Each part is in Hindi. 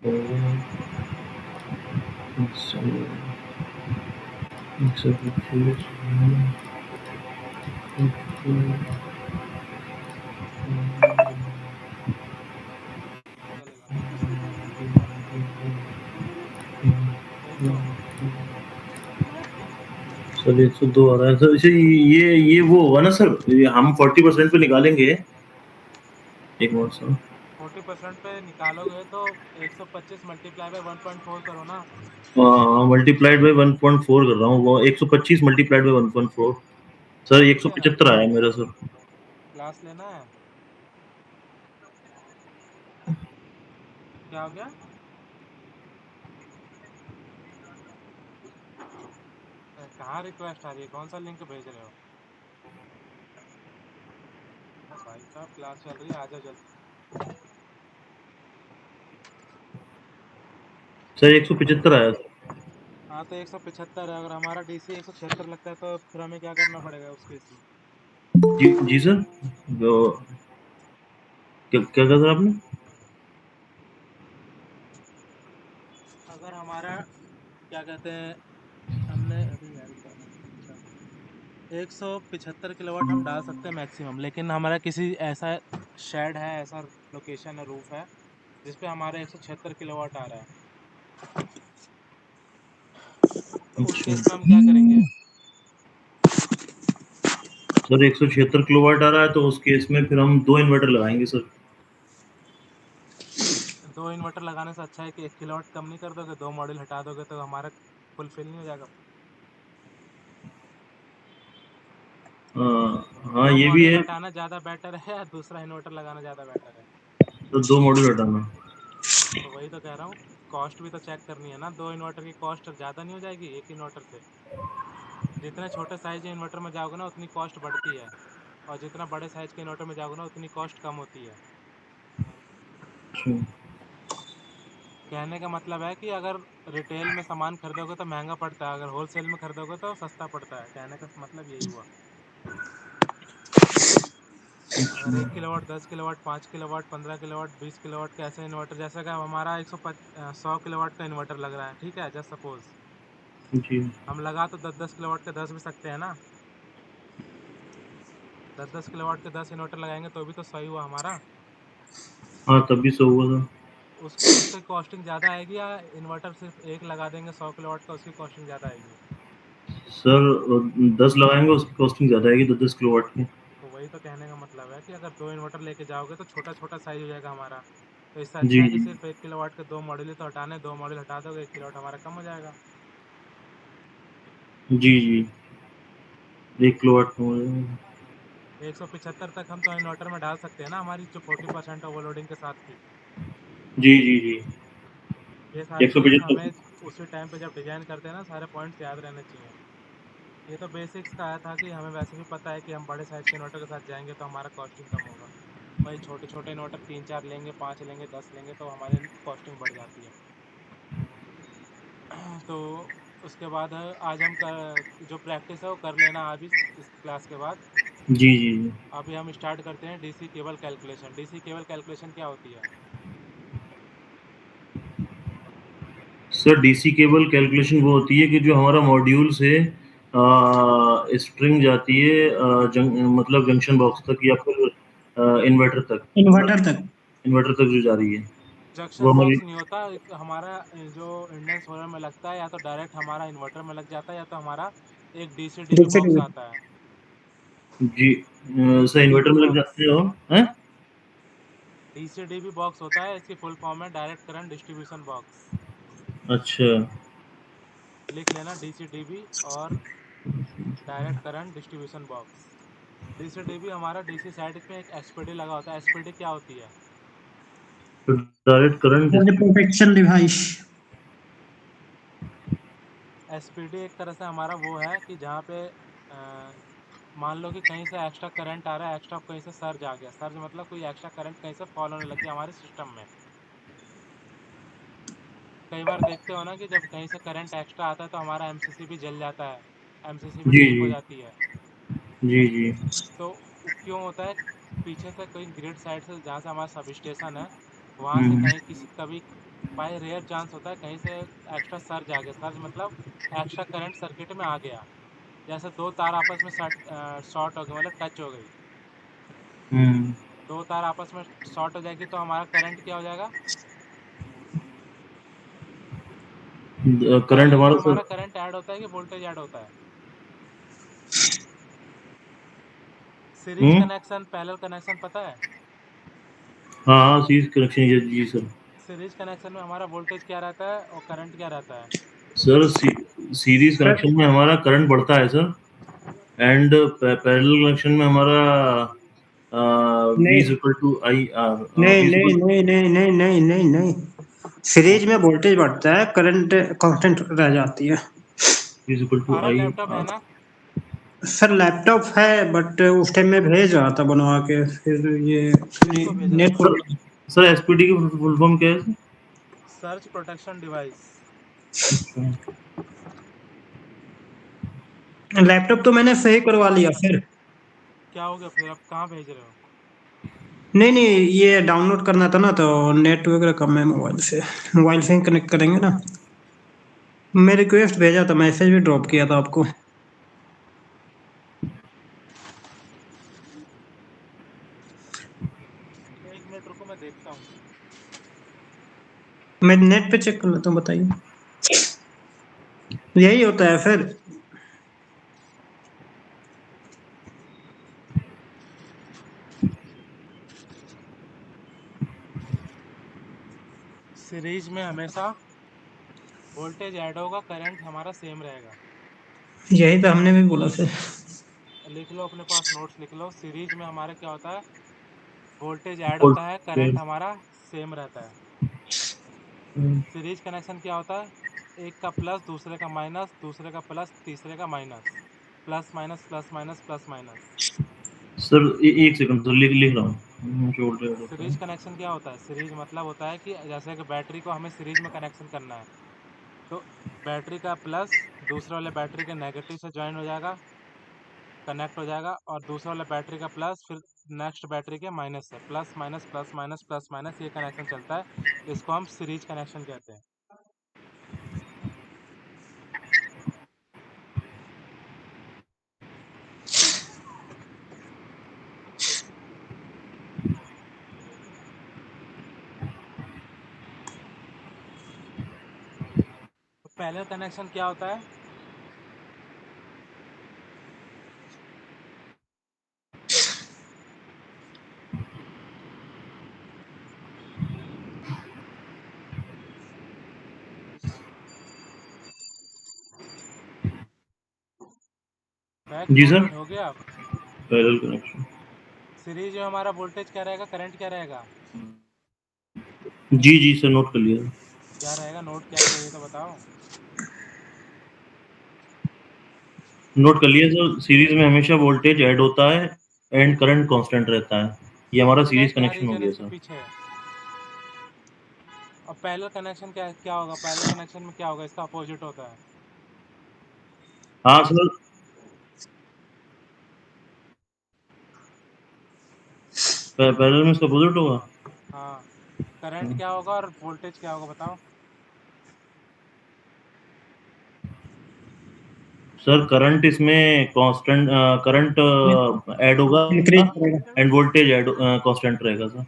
चलेगा। देख लो। सर 102 आ रहा है सर। इसे ये वो होगा ना सर, हम 40% पे निकालेंगे। एक मिनट सर। 40% पे निकालोगे तो 125 मल्टीप्लाई बाय 1.4 करो ना। मल्टीप्लाइड बाय 1.4 कर रहा हूँ। वो 125 मल्टीप्लाइड बाय 1.4 सर समझ गया। 175 आया मेरा सर। क्लास लेना है। क्या हो गया? कहाँ रिक्वेस्ट आ रही है? कौन सा लिंक भेज रहे हो? भाई साहब क्लास चल रही है, आ जाओ जल्दी। सर 175 आया सर। हाँ तो 175 है। अगर हमारा डीसी 176 लगता है तो फिर हमें क्या करना पड़ेगा उस केस में? जी सर। क्या क्या कहा सर आपने? अगर हमारा क्या कहते हैं, हमने अभी यार क्या 175 किलोवाट हम डाल सकते हैं मैक्सिमम, लेकिन हमारा किसी ऐसा शेड है, ऐसा लोकेशन है, रूफ है जिसपे हमारा 176 किलोवाट आ रहा है, तो उस अच्छा केस में हम क्या करेंगे? सर 176 किलोवाट आ रहा है तो उस केस में फिर हम 2 इन्वर्टर लगाएंगे सर। 2 इन्वर्टर लगाने से अच्छा है कि 1 किलोवाट कम नहीं कर दोगे? 2 मॉड्यूल हटा दोगे तो हमारा फुलफिल नहीं हो जाएगा? हाँ 2 ये भी मॉड्यूल है। हटाना ज़्यादा बेटर है या दूसरा इन्वर्टर लगाना ज़्यादा बेटर है? तो 2 मॉड्यूल हटाना। तो वही तो कह रहा हूँ, कॉस्ट भी तो चेक करनी है ना। 2 इन्वर्टर की कॉस्ट ज़्यादा नहीं हो जाएगी 1 इन्वर्टर से? जितने छोटे साइज के इन्वर्टर में जाओगे ना उतनी कॉस्ट बढ़ती है, और जितना बड़े साइज के इन्वर्टर में जाओगे ना उतनी कॉस्ट कम होती है। अच्छा कहने का मतलब है कि अगर रिटेल में सामान खरीदोगे तो महंगा पड़ता है, अगर होलसेल में खरीदोगे तो सस्ता पड़ता है। कहने का मतलब यही हुआ। अगर 1 kilowatt, 10 kilowatt, 5 kilowatt, 15 kilowatt, 20 kilowatt के ऐसे इन्वर्टर, जैसे कि अब हमारा 100 किलोवाट का इन्वर्टर लग रहा है, ठीक है, जस्ट सपोज जी। हम लगा तो 10-10 किलोवाट के 10 भी सकते हैं ना। 10-10 किलोवाट के 10 इन्वर्टर लगाएंगे तो भी तो सही हुआ हमारा। हाँ तब भी 100 हुआ था। उसकी कॉस्टिंग ज़्यादा आएगी, या इन्वर्टर सिर्फ एक लगा देंगे 100 किलोवाट का, उसकी कॉस्टिंग ज़्यादा आएगी? सर 10 लगाएंगे उसकी कॉस्टिंग ज़्यादा आएगी 10-10 किलोवाट की। तो वही तो कहने का मतलब है कि अगर 2 इन्वर्टर लेके जाओगे तो छोटा छोटा साइज हो जाएगा हमारा। तो इससे अच्छा जी, है कि जी। सिर्फ 1 किलोवाट के 2 मॉड्यूल ही तो हटाने, 2 मॉड्यूल हटा दोगे 1 किलोवाट हमारा कम हो जाएगा। जी, जी। 1 किलोवाट कम हो जाएगा। 175 तक हम तो इन्वर्टर में डाल सकते हैं ना, हमारी जो 40% ओवरलोडिंग के साथ थी। जी, जी, जी। ये सारी चीज़ें 175। हमें उसी टाइम पे जब डिजाइन करते हैं ना, सारे पॉइंट्स याद रहने चाहिए। ये तो बेसिक्स का आया था कि हमें वैसे भी पता है कि हम बड़े साइज के इन्वर्टर के साथ जाएंगे तो हमारा कॉस्टिंग कम होगा। वही छोटे छोटे इन्वर्टर 3-4 लेंगे, 5 लेंगे, 10 लेंगे तो हमारी कॉस्टिंग बढ़ जाती है। तो उसके बाद आज हम जो प्रैक्टिस है वो कर लेना अभी इस क्लास के बाद। जी, जी, जी। अभी हम स्टार्ट करते हैं DC cable calculation. DC cable calculation क्या होती है? सर डीसी केबल कैलकुलेशन वो होती है कि जो हमारा मॉड्यूल से स्ट्रिंग जाती है मतलब जंक्शन बॉक्स तक या फिर इन्वर्टर तक। इन्वर्टर तक। इन्वर्टर तक जो जा रही है वो जंक्शन हमारी। बॉक्स नहीं होता हमारा। जो इंडेंस होलर में लगता है, या तो डायरेक्ट हमारा इन्वर्टर में लग जाता है, या तो हमारा एक DC dB DC box TV. आता है। जी सर डीसी इन्वर्टर डीबी में लग बॉक्स। जाते हो हैं। डीसी डीबी बॉक्स होता है, इसकी फुल फॉर्म है डायरेक्ट करंट डिस्ट्रीब्यूशन बॉक्स। अच्छा। लिख लेना डीसी डीबी और direct current distribution box. DC dB हमारा डीसी साइड में एक एसपीडी लगा होता है। एसपीडी क्या होती है? तो direct current surge protection device. SPD एक तरह से हमारा वो है कि जहाँ पे मान लो कि कहीं से एक्स्ट्रा करंट आ रहा है, एक्स्ट्रा कहीं से सर्ज आ गया। सर्ज मतलब कोई एक्स्ट्रा करंट कहीं से फॉल होने लग गया हमारे सिस्टम में। कई बार देखते हो ना कि जब कहीं से करंट एक्स्ट्रा आता है तो हमारा एमसीसी भी जल जाता है, एमसीसी भी जी, ट्रिप हो जी। जाती है। जी, जी। तो क्यों होता है? पीछे से कोई ग्रिड साइड से, जहाँ से हमारा सब स्टेशन है, वहाँ से हुँ, कहीं किसी कभी भाई रेयर चांस होता है कहीं से एक्स्ट्रा सर्ज आ गया। सर्ज मतलब एक्स्ट्रा करंट सर्किट में आ गया। जैसे दो तार आपस में शॉर्ट हो गए, मतलब टच हो गई। दो तार आपस में शॉर्ट हो जाएगी तो हमारा करंट क्या हो जाएगा? करंट पैरेलल में हमारा हमारा सर, करंट ऐड होता है कि वोल्टेज ऐड होता है? सीरीज हम्म, कनेक्शन, पैरेलल कनेक्शन पता है? हाँ हाँ, सीरीज कनेक्शन, जी सर। सीरीज कनेक्शन में हमारा वोल्टेज क्या रहता है और करंट क्या रहता है? सर सीरीज सर कनेक्शन में हमारा करंट बढ़ता है सर, एंड पैरेलल कनेक्शन में हमारा वी इज नहीं इक्वल टू आई आर, नहीं वी इज नहीं इक्वल नहीं नहीं नहीं नहीं नहीं नहीं, सीरीज में वोल्टेज बढ़ता है, करंट कांस्टेंट रह जाती है। टू आरएल आई लैपटॉप है आर। ना? सर लैपटॉप है, बट उस टाइम में भेज रहा था बनवा के, फिर ये किसको भेज रहे नेट थे? सर सर एसपीटी की फुल फॉर्म क्या है search protection device. Sir? Laptop तो मैंने सही करवा लिया फिर। क्या हो गया फिर? अब कहाँ भेज रहे हो? नहीं नहीं, ये डाउनलोड करना था ना, तो नेट वगैरह कम है मोबाइल से ही कनेक्ट करेंगे ना। मैं रिक्वेस्ट भेजा था, मैसेज भी ड्रॉप किया था आपको। 1 मिनट रुको, मैं देखता हूँ। मैं नेट पे चेक कर लेता हूँ, बताइए। यही होता है फिर। सीरीज में हमेशा वोल्टेज ऐड होगा, करंट हमारा सेम रहेगा। यही तो हमने भी बोला फिर। लिख लो, अपने पास नोट्स लिख लो। सीरीज में हमारे क्या होता है? वोल्टेज ऐड और होता है, करंट हमारा सेम रहता है। सीरीज कनेक्शन क्या होता है? एक का प्लस, दूसरे का माइनस, दूसरे का प्लस, तीसरे का minus. Plus minus plus minus plus minus. Sir एक सेकंड सर, लिख रहा हूँ, शोल्डर होता सीरीज है। कनेक्शन क्या होता है? सीरीज मतलब होता है कि जैसे कि बैटरी को हमें सीरीज में कनेक्शन करना है, तो बैटरी का प्लस दूसरे वाले बैटरी के नेगेटिव से ज्वाइन हो जाएगा, कनेक्ट हो जाएगा, और दूसरे वाले बैटरी का प्लस फिर नेक्स्ट बैटरी के माइनस से plus minus plus minus plus minus ये कनेक्शन चलता है। इसको हम सीरीज कनेक्शन कहते हैं। तो पैरेलल कनेक्शन क्या होता है? बैक जी सर, नोटेड हो गया। Parallel connection. सीरीज में हमारा वोल्टेज क्या रहेगा, करंट क्या रहेगा? जी सर, नोट कर लिया। क्या रहेगा? नोट क्या किया ये तो बताओ। नोट कर लिया सर, सीरीज में हमेशा वोल्टेज ऐड होता है एंड करंट कांस्टेंट रहता है। ये हमारा पता है सीरीज क्या कनेक्शन हो रीजन गया इसके सर। पीछे? और पैरेलल कनेक्शन क्या क्या होगा? पैरेलल कनेक्शन में क्या होगा? इसका अपोजिट होता है। हाँ सर, पैरेलल में इसका अपोजिट होगा। हाँ, करंट क्या होगा और वोल्टेज क्या होगा बताओ। सर करंट इसमें कांस्टेंट, करंट ऐड होगा इंक्रीज करेगा। एंड वोल्टेज ऐड कांस्टेंट रहेगा सर।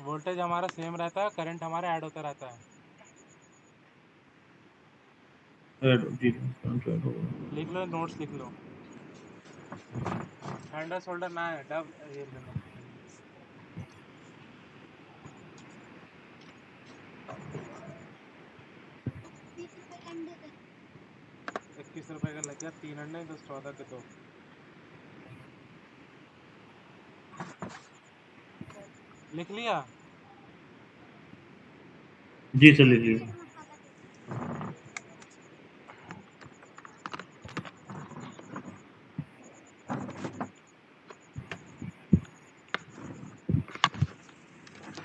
वोल्टेज हमारा सेम रहता है, करंट हमारा ऐड होता रहता है। जी, करंट ऐड होगा। लिख लो, नोट्स लिख लो। हैंडल शोल्डर ना है, डब ये ले लो। 21 रुपए का लग गया, 3 अंडे 10 14 के 2। लिख लिया? जी सर, लिख लिया।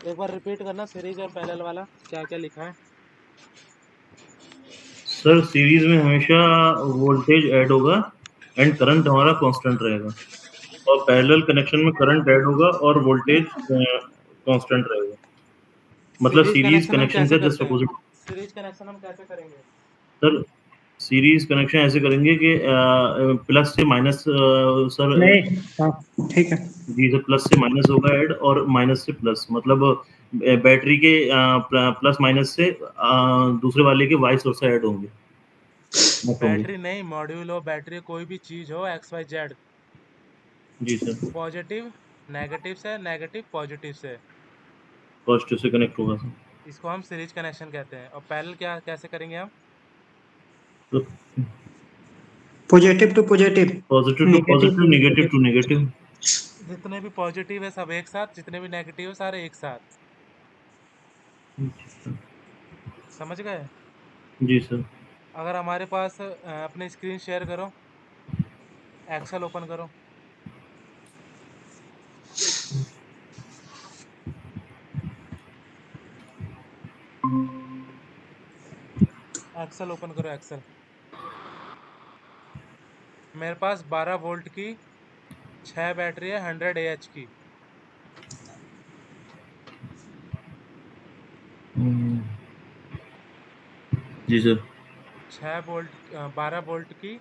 एक बार रिपीट करना, सीरीज और पैरेलल वाला क्या क्या लिखा है। सर सीरीज में हमेशा वोल्टेज ऐड होगा एंड करंट हमारा कांस्टेंट रहेगा, और पैरेलल कनेक्शन में करंट ऐड होगा और वोल्टेज कांस्टेंट रहेगा। मतलब सीरीज कनेक्शन का जस्ट अपोजिट। सीरीज कनेक्शन हम कैसे करेंगे? सर सीरीज कनेक्शन ऐसे करेंगे कि प्लस से माइनस सर नहीं, हाँ ठीक है। जी सर, प्लस से माइनस होगा ऐड और माइनस से प्लस, मतलब बैटरी के प्लस माइनस से दूसरे वाले के वाइस वर्सा ऐड होंगे। बैटरी नहीं, मॉड्यूल हो, बैटरी कोई भी चीज हो, XYZ, जी सर, पॉजिटिव नेगेटिव से, नेगेटिव पॉजिटिव से, पॉजिटिव से कनेक्ट होगा सर। इसको हम सीरीज कनेक्शन कहते हैं। और पैरेलल क्या कैसे करेंगे हम? तो positive to positive, positive to positive, negative to negative. जितने भी पॉजिटिव है सब एक साथ, जितने भी नेगेटिव है सारे एक साथ। समझ गए? जी सर। अगर हमारे पास अपनी स्क्रीन शेयर करो, एक्सेल ओपन करो। एक्सेल ओपन करो, एक्सेल। मेरे पास 12 वोल्ट की 6 बैटरी है 100 AH की। जी सर। 12 वोल्ट की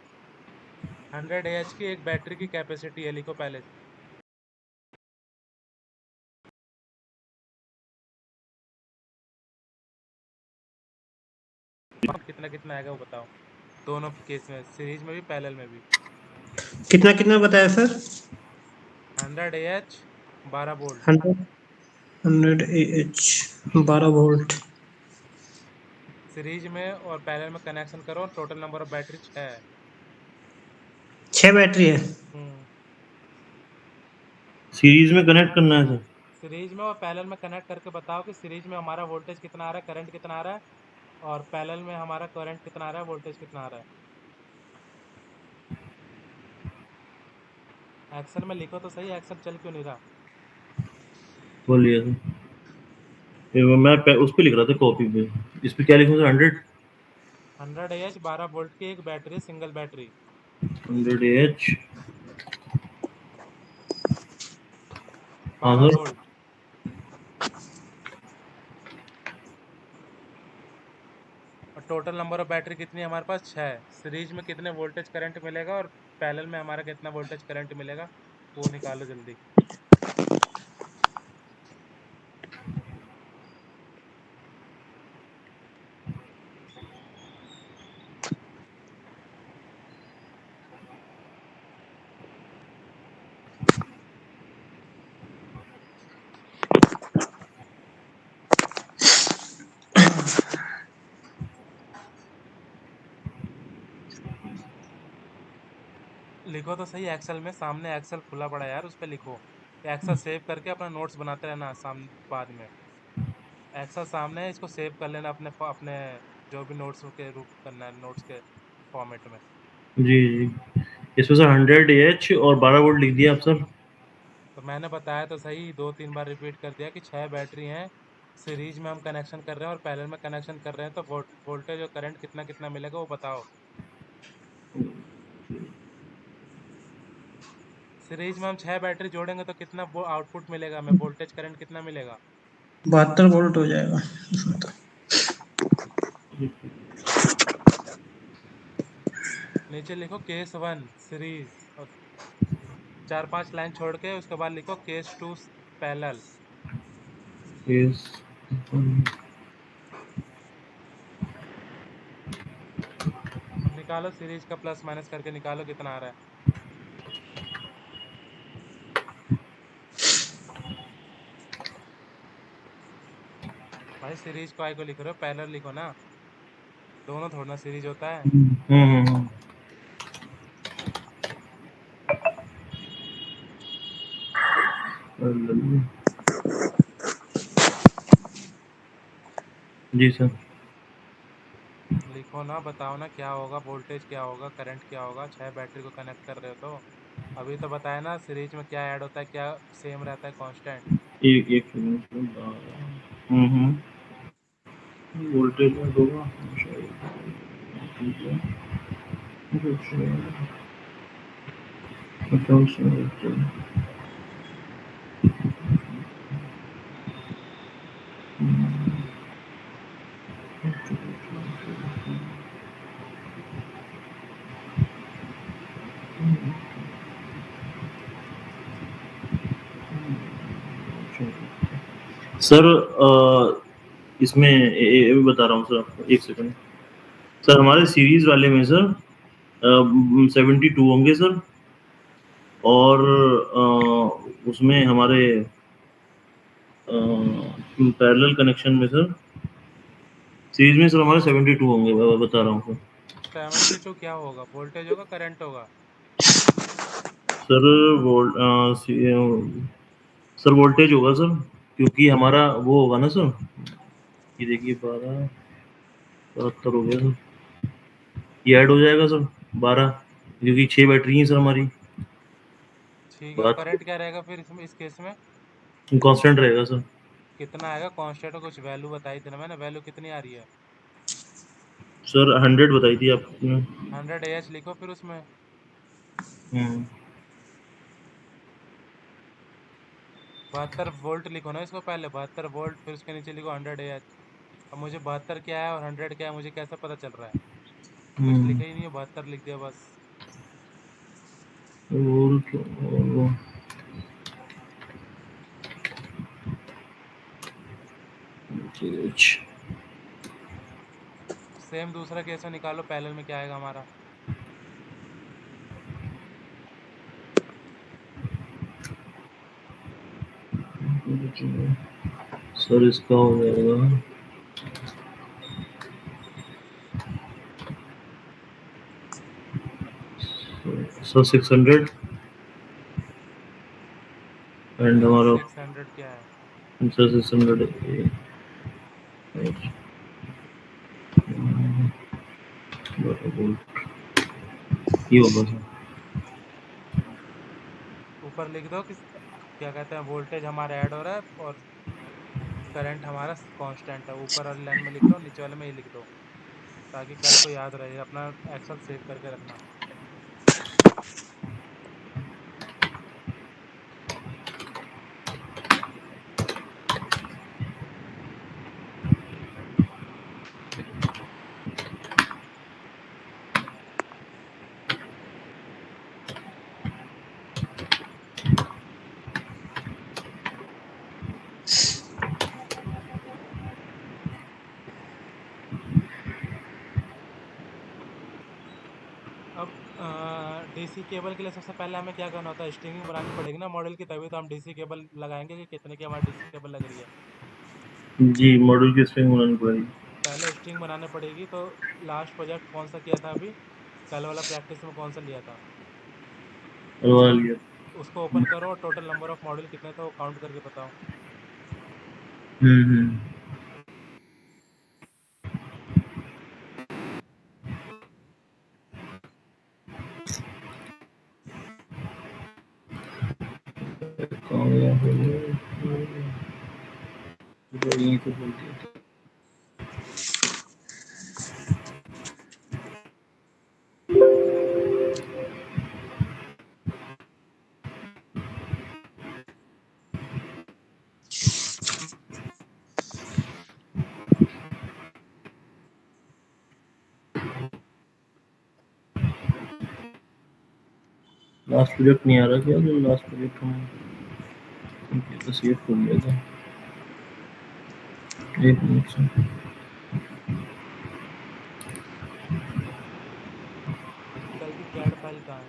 100 AH की एक बैटरी की कैपेसिटी है, लिखो पहले। कितना कितना आएगा वो बताओ, दोनों केस में, सीरीज में भी पैरेलल में भी। कितना कितना बताया sir? 100 AH 12 volt. 100 AH 12 volt. Series में और पैरेलल में कनेक्शन करो, टोटल नंबर ऑफ बैटरी 6 है। 6 बैटरी है। सीरीज में कनेक्ट करना है सर। सीरीज में और पैरेलल में कनेक्ट करके बताओ कि सीरीज में हमारा वोल्टेज कितना आ रहा है, करंट कितना आ रहा है, और पैरेलल में हमारा करंट कितना आ रहा है, वोल्टेज कितना आ रहा है। एक्सेल में लिखो तो सही, एक्सेल चल क्यों नहीं रहा? बोलिए सर। मैं उस पे लिख रहा था कॉपी पे। इस पे क्या लिखूं सर? 100 AH 12 वोल्ट की एक बैटरी, सिंगल बैटरी। 100 AH। हाँ 12 सर। वोल्ट। और टोटल नंबर ऑफ बैटरी कितनी है हमारे पास? 6। सीरीज में कितने वोल्टेज करंट मिलेगा और पैरेलल में हमारा कितना वोल्टेज करंट मिलेगा, वो निकालो जल्दी। लिखो तो सही, एक्सेल में सामने एक्सेल खुला पड़ा है यार, उस पर लिखो। एक्सेल सेव करके अपना नोट्स बनाते रहना बाद में। एक्सेल सामने है, इसको सेव कर लेना अपने अपने जो भी नोट्स के रूप करना है, नोट्स के फॉर्मेट में। जी जी। इसमें सर 100 AH और 12 वोल्ट लिख दिया आप सर। तो मैंने बताया तो सही, 2-3 बार रिपीट कर दिया कि 6 बैटरी हैं, सीरीज में हम कनेक्शन कर रहे हैं और पैरेलल में कनेक्शन कर रहे हैं, तो वोल्टेज और करंट कितना कितना मिलेगा वो बताओ। सीरीज में हम 6 बैटरी जोड़ेंगे तो कितना वो आउटपुट मिलेगा हमें, वोल्टेज करंट कितना मिलेगा? 72 वोल्ट हो जाएगा इसमें तो। नीचे लिखो केस 1 सीरीज, और 4-5 लाइन छोड़ के उसके बाद लिखो केस 2 पैरेलल। Yes। अब निकालो सीरीज का प्लस माइनस करके, निकालो कितना आ रहा है। भाई सीरीज को आई को लिख रहे हो, पैरेलल लिखो ना, दोनों थोड़ा ना सीरीज होता है। हम्म। जी सर। लिखो ना, बताओ ना क्या होगा, वोल्टेज क्या होगा, करंट क्या होगा, 6 बैटरी को कनेक्ट कर रहे हो तो। अभी तो बताया ना सीरीज में क्या ऐड होता है, क्या सेम रहता है कांस्टेंट। एक एक सेकंड। वोल्टेज में होगा सर इसमें बता रहा हूँ सर आपको, एक सेकंड सर। हमारे सीरीज वाले में सर 72 होंगे सर, और उसमें हमारे पैरेलल कनेक्शन में सर, सीरीज में सर हमारे 72 होंगे, मैं बता रहा हूँ सर। 72 क्या होगा? वोल्टेज होगा, करंट होगा? सर सर वोल्टेज होगा सर, क्योंकि हमारा वो होगा ना सर, ये देखिए 12 72 हो गया सर, ये ऐड हो जाएगा सर 12, क्योंकि 6 बैटरी हैं सर हमारी। ठीक है, और बात करंट क्या रहेगा फिर इसमें, इस केस में? कांस्टेंट रहेगा सर। कितना आएगा कांस्टेंट? कुछ वैल्यू बताई थी ना मैंने, वैल्यू कितनी आ रही है? सर 100 बताई थी आपने। 100 AH लिखो फिर उसमें। हम्म 72 वोल्ट लिखो ना इसको पहले, 72 वोल्ट, फिर उसके नीचे लिखो 100 AH। अब मुझे 72 क्या है और 100 क्या है मुझे कैसे पता चल रहा है? कुछ हम्म लिखा ही नहीं है, 72 लिख दिया बस। और क्या और अच्छा। सेम दूसरा केस में निकालो, पैरेलल में क्या आएगा हमारा? सर इसका हो जाएगा सर 600, एंड हमारा 600 क्या है? सर 600 ये होगा सर। ऊपर लिख दो कि क्या कहते हैं, वोल्टेज हमारा ऐड हो रहा है और करंट हमारा कांस्टेंट है। ऊपर वाली लाइन में लिख दो, नीचे वाले में ये लिख दो, ताकि कल को याद रहे। अपना एक्सेल सेव करके रखना। अब डीसी केबल के लिए सबसे पहले हमें क्या करना होता है? स्ट्रिंगिंग बनानी पड़ेगी ना मॉडल की, तभी तो हम डीसी केबल लगाएंगे कि कितने की हमारी डीसी केबल लग रही है। जी मॉड्यूल की स्ट्रिंग बनानी पड़ेगी। पहले स्ट्रिंग बनाने पड़ेगी। तो लास्ट प्रोजेक्ट कौन सा किया था अभी? कल वाला प्रैक्टिस में कौन सा लिया था? करवा लिया। उसको ओपन करो और टोटल नंबर ऑफ मॉड्यूल कितने थे वो काउंट करके बताओ। हम्म। कहाँ गया? यहीं तो बोल दिया था। लास्ट प्रोजेक्ट नहीं आ रहा क्या? जो लास्ट प्रोजेक्ट हमने तो सेव कर लिया था। एक मिनट से कल की कैड फाइल कहाँ है?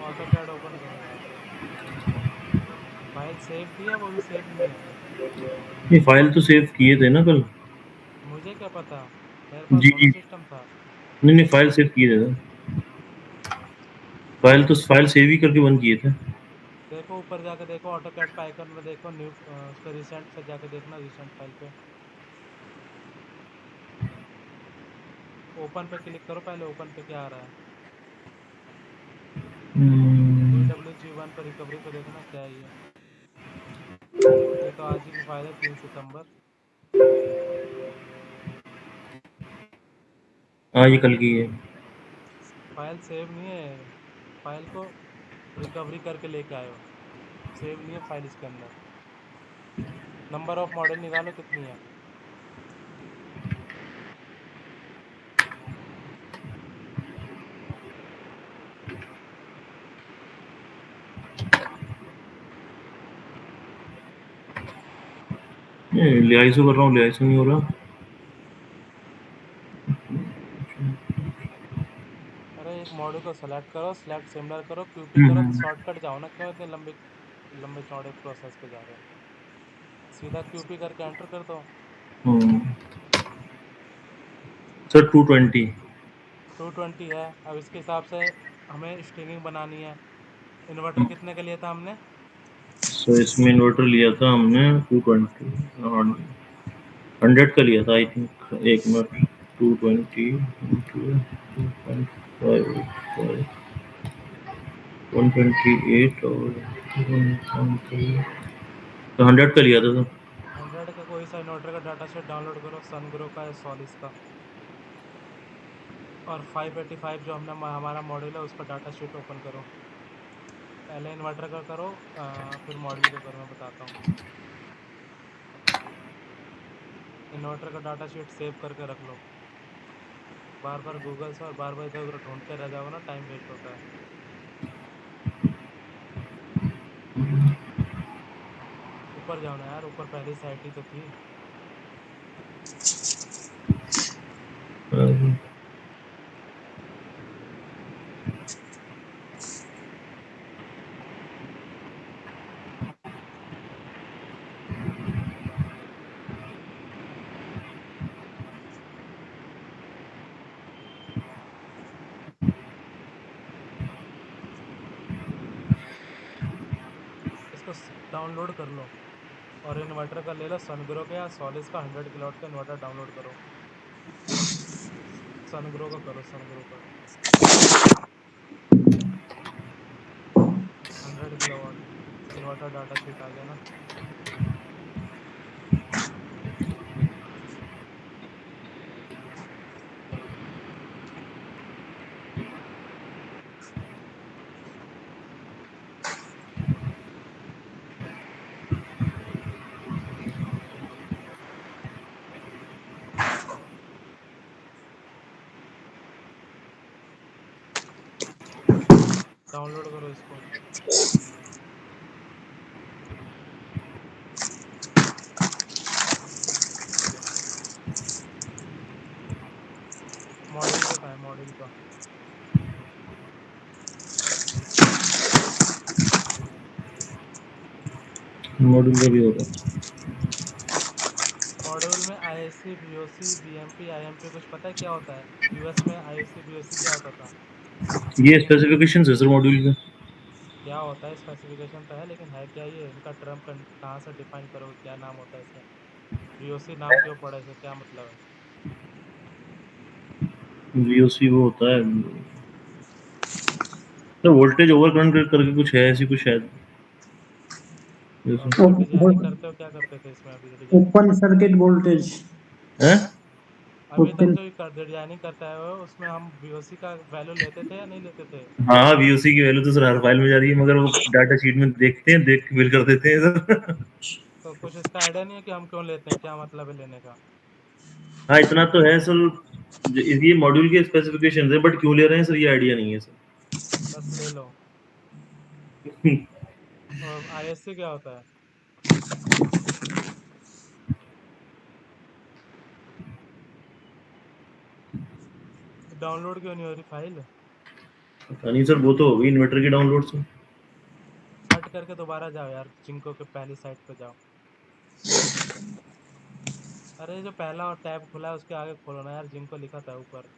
ऑटो कैड ओपन करो यार। फाइल सेव थी या वो भी सेव नहीं है? ये फाइल तो सेव किए थे ना कल। मुझे क्या पता, मेरे पास जी दोनों जी। सिस्टम था। नहीं नहीं, फाइल सेव किए थे। फाइल सेव ही करके बंद किए थे। देखो ऊपर जाके देखो, ऑटो कैड का आइकन में देखो, न्यू उस पर रिसेंट पे जाके देखना, रिसेंट फाइल पे ओपन पे क्लिक करो। पहले ओपन पे क्या आ रहा है? DWG1 पे रिकवरी पे देखना क्या है ये तो आज ही की फाइल है, 3 सितंबर। हाँ ये कल की है। फाइल सेव नहीं है। फाइल को रिकवरी करके लेके आयो, सेव नहीं है फाइल इसके अंदर। नंबर ऑफ मॉडल निकालो कितनी है। लिहाइसो कर रहा हूँ, लिहाइसो नहीं हो रहा। अरे एक मॉडल को सेलेक्ट करो, सेलेक्ट सिमिलर करो, क्यूपी करो तो शॉर्टकट जाओ ना, क्यों इतने लंबे लंबे चौड़े प्रोसेस पे जा रहे हो। सीधा क्यूपी करके एंटर कर दो। सर 220। 220 है। अब इसके हिसाब से हमें स्ट्रिंगिंग बनानी है। इन्वर्टर कितने का लिया था हमने? सो इसमें इन्वर्टर लिया था हमने 220, 100 का लिया था आई थिंक। एक मिनट, 220 128 और 100 का लिया था सर। 100 का कोई सा इन्वर्टर का डाटा सेट डाउनलोड करो, सनग्रो का या सॉलिस का। और 585 जो हमने हमारा मॉडल है उसका डाटा शीट ओपन करो। पहले इन्वर्टर का करो, फिर मॉडल का करो, मैं बताता हूँ। इन्वर्टर का डाटा शीट सेव करके रख लो। बार बार गूगल से और बार बार इधर उधर ढूंढते रह जाओ ना, टाइम वेस्ट होता है। ऊपर जाओ ना यार, ऊपर पहली साइट ही तो थी। इसको डाउनलोड कर लो और इन्वर्टर का ले लो, सनग्रो का या सॉलिस का 100 किलोवाट का इन्वर्टर डाउनलोड करो। सनग्रो का करो, सनग्रो का 100 किलोवाट इन्वर्टर डाटा शीट आ गया ना। डाउनलोड करो इसको। मॉडल का है, मॉडल का। मॉड्यूल का भी होगा। मॉड्यूल में आईएससी, बीओसी, बीएमपी, आईएमपी कुछ पता है क्या होता है? यूएस में आईएससी बीओसी क्या होता था? ये स्पेसिफिकेशन है सर मॉड्यूल का। क्या होता है स्पेसिफिकेशन तो है, लेकिन है क्या ये? इनका टर्म कहाँ से डिफाइन करोगे, क्या नाम होता है इसका? बीओसी नाम क्यों पड़ा, इसका क्या मतलब है? वीओसी वो होता है तो वोल्टेज ओवर करंट करके कुछ है, ऐसी कुछ शायद। तो अभी जो डिजाइनिंग करते हो क्या करते थे इसमें, अभी जो डिजाइनिंग ओपन करते हो? Circuit voltage. हैं? अभी तक ओपन। जो डिजाइनिंग करता है वो, उसमें हम बीओसी का वैल्यू लेते थे या नहीं लेते थे? हाँ, वीओसी की वैल्यू तो सर हर फाइल में जा रही है, मगर वो डाटा शीट में देखते हैं, देख के बिल कर देते हैं सर। तो कुछ इसका आइडिया नहीं है कि हम क्यों लेते हैं, क्या मतलब है लेने का? हाँ, इतना तो है सर। ये मॉड्यूल के स्पेसिफिकेशन है, बट क्यों ले रहे हैं सर ये आइडिया नहीं है सर। बस ले लो। और आईएससी क्या होता है? डाउनलोड क्यों नहीं हो रही फाइल? पता नहीं सर, वो तो हो गई इन्वर्टर की डाउनलोड से। कट करके दोबारा जाओ यार, जिंको के पहली साइट पे जाओ। अरे जो पहला और टैब खुला है उसके आगे खोलो ना यार, जिंको लिखा था ऊपर।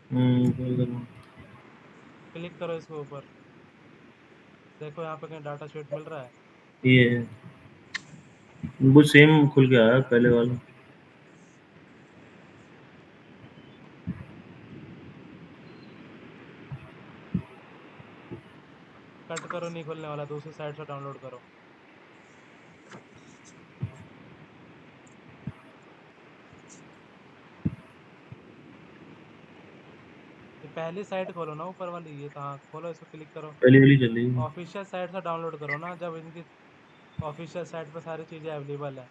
हम्म। क्लिक करो इसके ऊपर, देखो यहाँ पे कहीं डाटा शीट मिल रहा है? ये है। वो सेम खुल के आया पहले वाला। कट करो, नहीं खुलने वाला, दूसरी साइड से डाउनलोड करो। ये पहली साइट खोलो ना, ऊपर वाली, ये तो हाँ खोलो, इसको क्लिक करो। पहली वाली चल रही है। ऑफिशियल साइट से डाउनलोड करो ना, जब इनकी ऑफिशियल साइट पे सारी चीज़ें अवेलेबल है,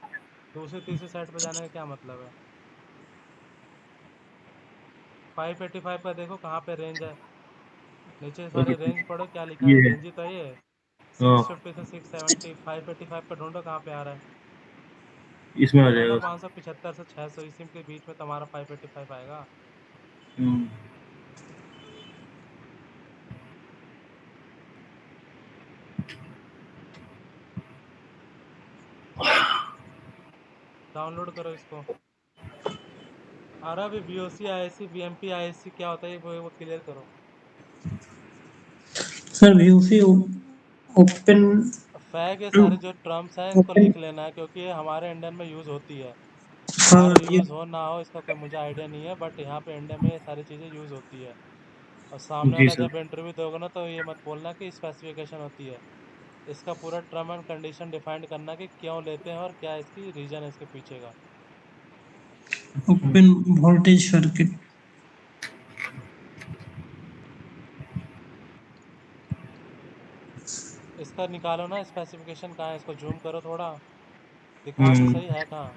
दूसरी तीसरी साइट पे जाने का क्या मतलब है? 585 का देखो कहाँ पे रेंज है, नीचे सारे रेंज पढ़ो क्या लिखा है, ये है। रेंज ही तो ये है। हाँ 650 से 670, 585 का ढूंढो कहाँ पे आ रहा है। इसमें आ चौदह जाएगा। पाँच सौ पिछहत्तर से 600 इसी के बीच में तुम्हारा 585 आएगा। हम्म, डाउनलोड करो इसको। अरे अभी VOC ISC VMP ISC क्या होता है वो क्लियर करो। सर VOC ओपन फैग ये सारे जो टर्म्स हैं इनको ओपन लिख लेना है क्योंकि ये हमारे इंडियन में यूज़ होती है। हाँ बाहर ये यूज़ हो ना हो इसका कोई मुझे आइडिया नहीं है, बट यहाँ पे इंडिया में ये सारी चीज़ें यूज़ होती है। और सामने जी वाला सर। जब इंटरव्यू दोगे ना तो ये मत बोलना कि स्पेसिफिकेशन होती है। इसका पूरा टर्म एंड कंडीशन डिफाइंड करना कि क्यों लेते हैं और क्या इसकी रीजन है इसके पीछे का। Open voltage circuit. इसका निकालो ना स्पेसिफिकेशन कहाँ है, इसको जूम करो थोड़ा, दिखाओ तो हम्म, सही है कहाँ।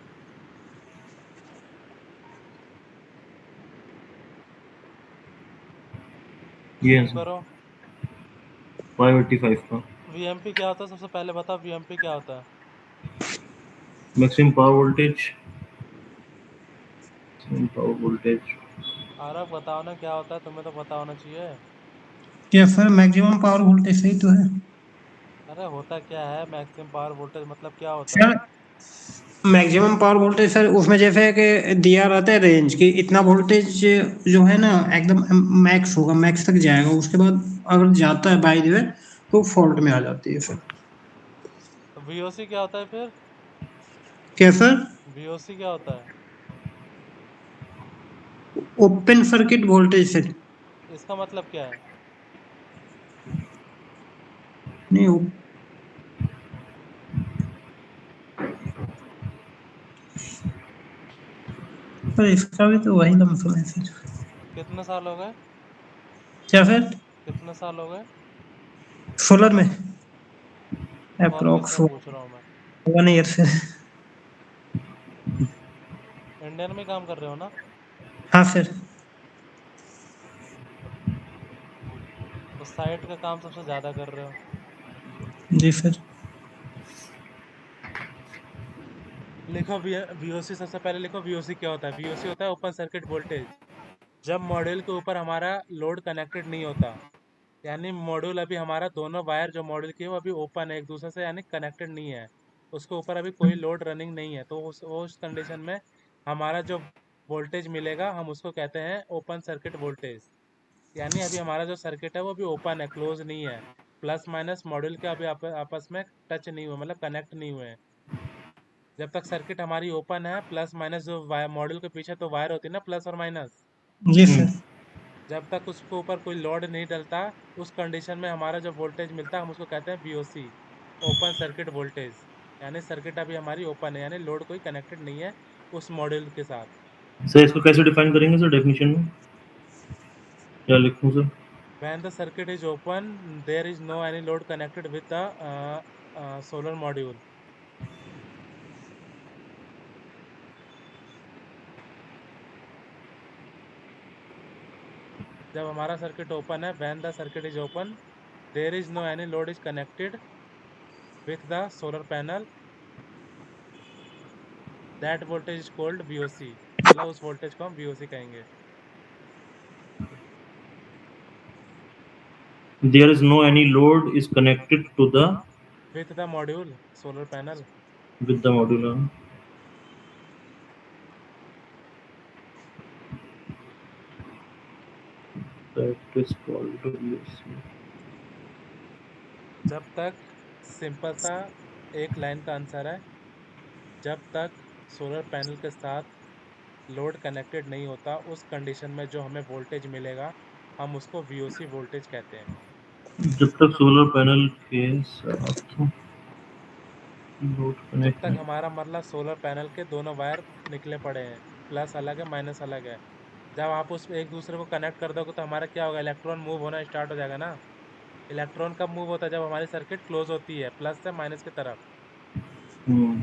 ये है जूम सर करो। 585 का। VMP क्या होता है सबसे पहले बताओ, VMP क्या होता है? Maximum power voltage. Power voltage. आरब बताओ ना क्या होता है, तुम्हें तो पता होना चाहिए। क्या सर मैक्सिमम पावर वोल्टेज सही तो है अरे होता क्या है मैक्सिमम पावर वोल्टेज, मतलब क्या होता सर? है? मैक्सिमम पावर वोल्टेज सर उसमें जैसे है कि दिया रहता है रेंज कि इतना वोल्टेज जो है ना एकदम मैक्स होगा, मैक्स तक जाएगा, उसके बाद अगर जाता है बाई द वे तो फॉल्ट में आ जाती है सर। तो VOC क्या होता है फिर? क्या सर? VOC क्या होता है? Open circuit voltage sir. इसका मतलब क्या है? नहीं सर इसका भी तो वही लमसम है सर। कितने साल हो गए? क्या सर? कितने साल हो गए? सोलर में और अप्रोक्स किसमें पूछ रहा हूँ मैं? 1 ईयर से। इंडियन में काम कर रहे हो ना? हाँ सर। तो साइट का काम सबसे ज़्यादा कर रहे हो। जी सर। लिखो VOC, सबसे पहले लिखो VOC क्या होता है। VOC होता है ओपन सर्किट वोल्टेज। जब मॉड्यूल के ऊपर हमारा लोड कनेक्टेड नहीं होता, यानी मॉड्यूल अभी हमारा दोनों वायर जो मॉड्यूल की है वो अभी ओपन है एक दूसरे से, यानी कनेक्टेड नहीं है, उसके ऊपर अभी कोई लोड रनिंग नहीं है, तो उस कंडीशन में हमारा जो वोल्टेज मिलेगा हम उसको कहते हैं ओपन सर्किट वोल्टेज। यानी अभी हमारा जो सर्किट है वो अभी ओपन है, क्लोज नहीं है, प्लस माइनस मॉड्यूल के अभी आपस में टच नहीं हुए, मतलब कनेक्ट नहीं हुए हैं। जब तक सर्किट हमारी ओपन है, प्लस माइनस जो वायर मॉड्यूल के पीछे तो वायर होती है ना, प्लस और माइनस, जी हम्म, सर। जब तक उसके ऊपर कोई लोड नहीं डलता, उस कंडीशन में हमारा जो वोल्टेज मिलता है हम उसको कहते हैं VOC, ओपन सर्किट वोल्टेज। यानी सर्किट अभी हमारी ओपन है, यानी लोड कोई कनेक्टेड नहीं है उस मॉड्यूल के साथ। सर इसको कैसे डिफाइन करेंगे सर डेफिनेशन में? क्या लिखूं sir? When the circuit is open, there is no any load connected with the solar module. जब हमारा सर्किट ओपन है, when the circuit is open, there is no any load is connected with the solar panel, that voltage is called VOC। मतलब उस वोल्टेज को हम VOC कहेंगे। There is no any load is connected to the With the module solar panel। with the modular. That is called VOC. जब तक, सिंपल सा एक लाइन का आंसर है, जब तक सोलर पैनल के साथ लोड कनेक्टेड नहीं होता उस कंडीशन में जो हमें वोल्टेज मिलेगा हम उसको VOC वोल्टेज कहते हैं। जब तक सोलर पैनल के साथ लोड जब कनेक्ट तक नहीं। हमारा मतलब सोलर पैनल के दोनों वायर निकले पड़े हैं, प्लस अलग है माइनस अलग है, जब आप उस एक दूसरे को कनेक्ट कर दोगे तो हमारा क्या होगा, इलेक्ट्रॉन मूव होना स्टार्ट हो जाएगा ना। इलेक्ट्रॉन कब मूव होता है, जब हमारी सर्किट क्लोज होती है प्लस से माइनस की तरफ। हम्म,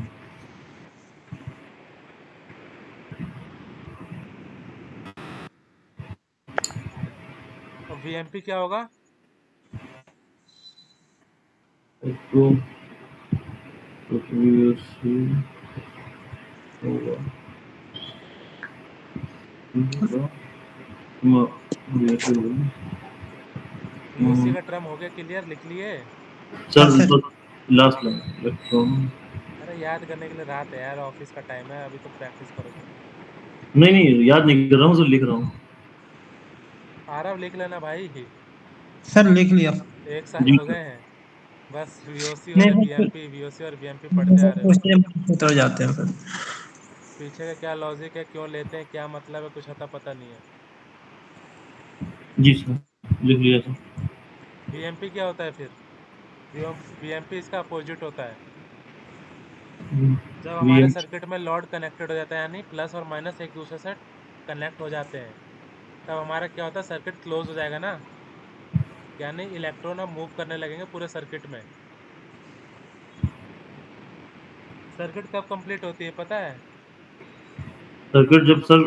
और वीएमपी क्या होगा? तो VOC होगा होगा, VOC होगा। वीओसी का टर्म हो गया क्लियर, लिख लिए? हाँ sir sir. Last line electron. अरे याद करने के लिए रात है यार, ऑफिस का टाइम है, अभी तो प्रैक्टिस करो तुम। नहीं नहीं, याद नहीं कर रहा हूँ सर, लिख रहा हूँ। आरव लिख लेना भाई, सर लिख लिया। एक साल जी हो सर। गए हैं। बस वीओसी नहीं और नहीं सर, वीएमपी, वीओसी और वीएमपी पढ़ते आ रहे हो। क्वेश्चन उतर जाते हैं फिर। पीछे का क्या लॉजिक है, क्यों लेते हैं, क्या मतलब है, कुछ अता पता नहीं है। जी सर, लिख लिया सर। वीएमपी क्या होता है फिर? वीएमपी इसका अपोजिट होता है। जब हमारे VM। सर्किट में लोड कनेक्टेड हो जाता है, यानी प्लस और माइनस एक दूसरे से कनेक्ट हो जाते हैं, तब हमारा क्या होता है, सर्किट क्लोज हो जाएगा ना, यानी इलेक्ट्रॉन अब मूव करने लगेंगे पूरे सर्किट में। सर्किट कब कंप्लीट होती है पता है? सर्किट जब सर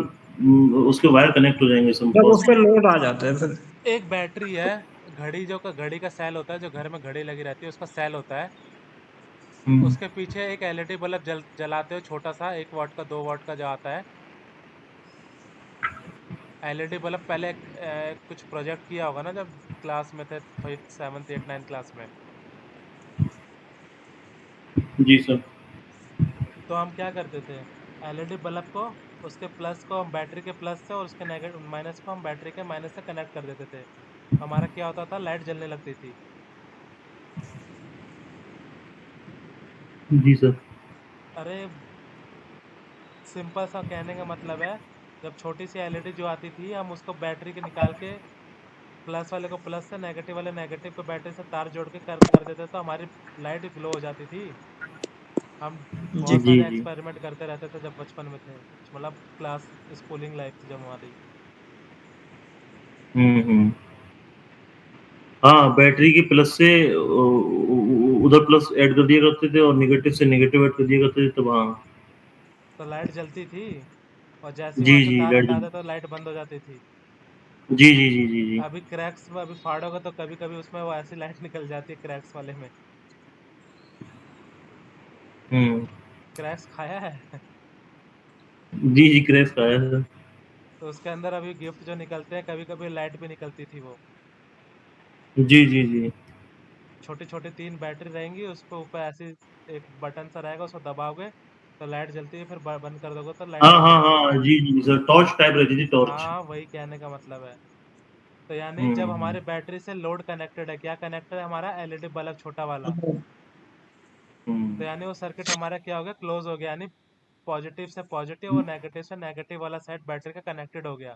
उसके वायर कनेक्ट हो जाएंगे सब जब उस पास। पे लोड आ जाता है फिर। एक बैटरी है, घड़ी का सेल होता है, जो घर में घड़ी लगी रहती है उसका सेल होता है। हम्म, उसके पीछे एक एलईडी बल्ब जलाते हो, छोटा सा 1 वाट का 2 वाट का जो आता है। एलईडी बल्ब पहले कुछ प्रोजेक्ट किया होगा ना जब क्लास में थे, 5th 7th 8th 9th class में। जी सर। तो हम क्या करते थे, एलईडी बल्ब को, उसके प्लस को हम बैटरी के प्लस से और उसके नेगेटिव माइनस को हम बैटरी के माइनस से कनेक्ट कर देते थे। हमारा क्या होता था, लाइट जलने लगती थी। जी सर। अरे सिंपल सा कहने का मतलब है, जब छोटी सी एलईडी जो आती थी, हम उसको बैटरी के निकाल के प्लस वाले को प्लस से, नेगेटिव वाले नेगेटिव को बैटरी से तार जोड़ के कर देते, तो हमारी लाइट ग्लो हो जाती थी। हम जी। बहुत जी सारे जी। एक्सपेरिमेंट करते रहते थे जब बचपन में थे, मतलब क्लास स्कूलिंग लाइफ थी जब हमारी। हम्म। हाँ, बैटरी के प्लस से उधर प्लस ऐड कर दिया करते थे और नेगेटिव से नेगेटिव ऐड कर दिया करते थे, तब हाँ। तो लाइट जलती थी, और जैसे ही जी वहां से जी, तार लाइट। हटा दे तो लाइट बंद हो जाती थी। जी जी जी जी जी। अभी क्रैक्स में अभी फाड़ोगे तो कभी कभी उसमें वो ऐसी लाइट निकल जाती है क्रैक्स वाले में। हम्म। क्रैक्स खाया है? जी जी, क्रैश का है सर। तो उसके अंदर अभी गिफ्ट जो निकलते हैं, कभी कभी लाइट भी निकलती थी वो। जी जी जी। छोटी छोटी 3 बैटरी रहेंगी, उसको ऊपर ऐसे एक बटन सा रहेगा, उसको दबाओगे तो लाइट जलती है, फिर बंद कर दोगे तो लाइट हाँ बंद हो हाँ जाती है। हाँ, जी जी सर, टॉर्च टाइप रहती थी, टॉर्च। हाँ वही कहने का मतलब है। तो यानी जब हम्म हमारे बैटरी से लोड कनेक्टेड है, क्या कनेक्टेड है, हमारा एलईडी बल्ब छोटा वाला, तो हम्म। यानी वो सर्किट हमारा क्या हो गया, क्लोज हो गया, यानी पॉजिटिव से पॉजिटिव और नेगेटिव से नेगेटिव वाला साइड बैटरी का कनेक्टेड हो गया।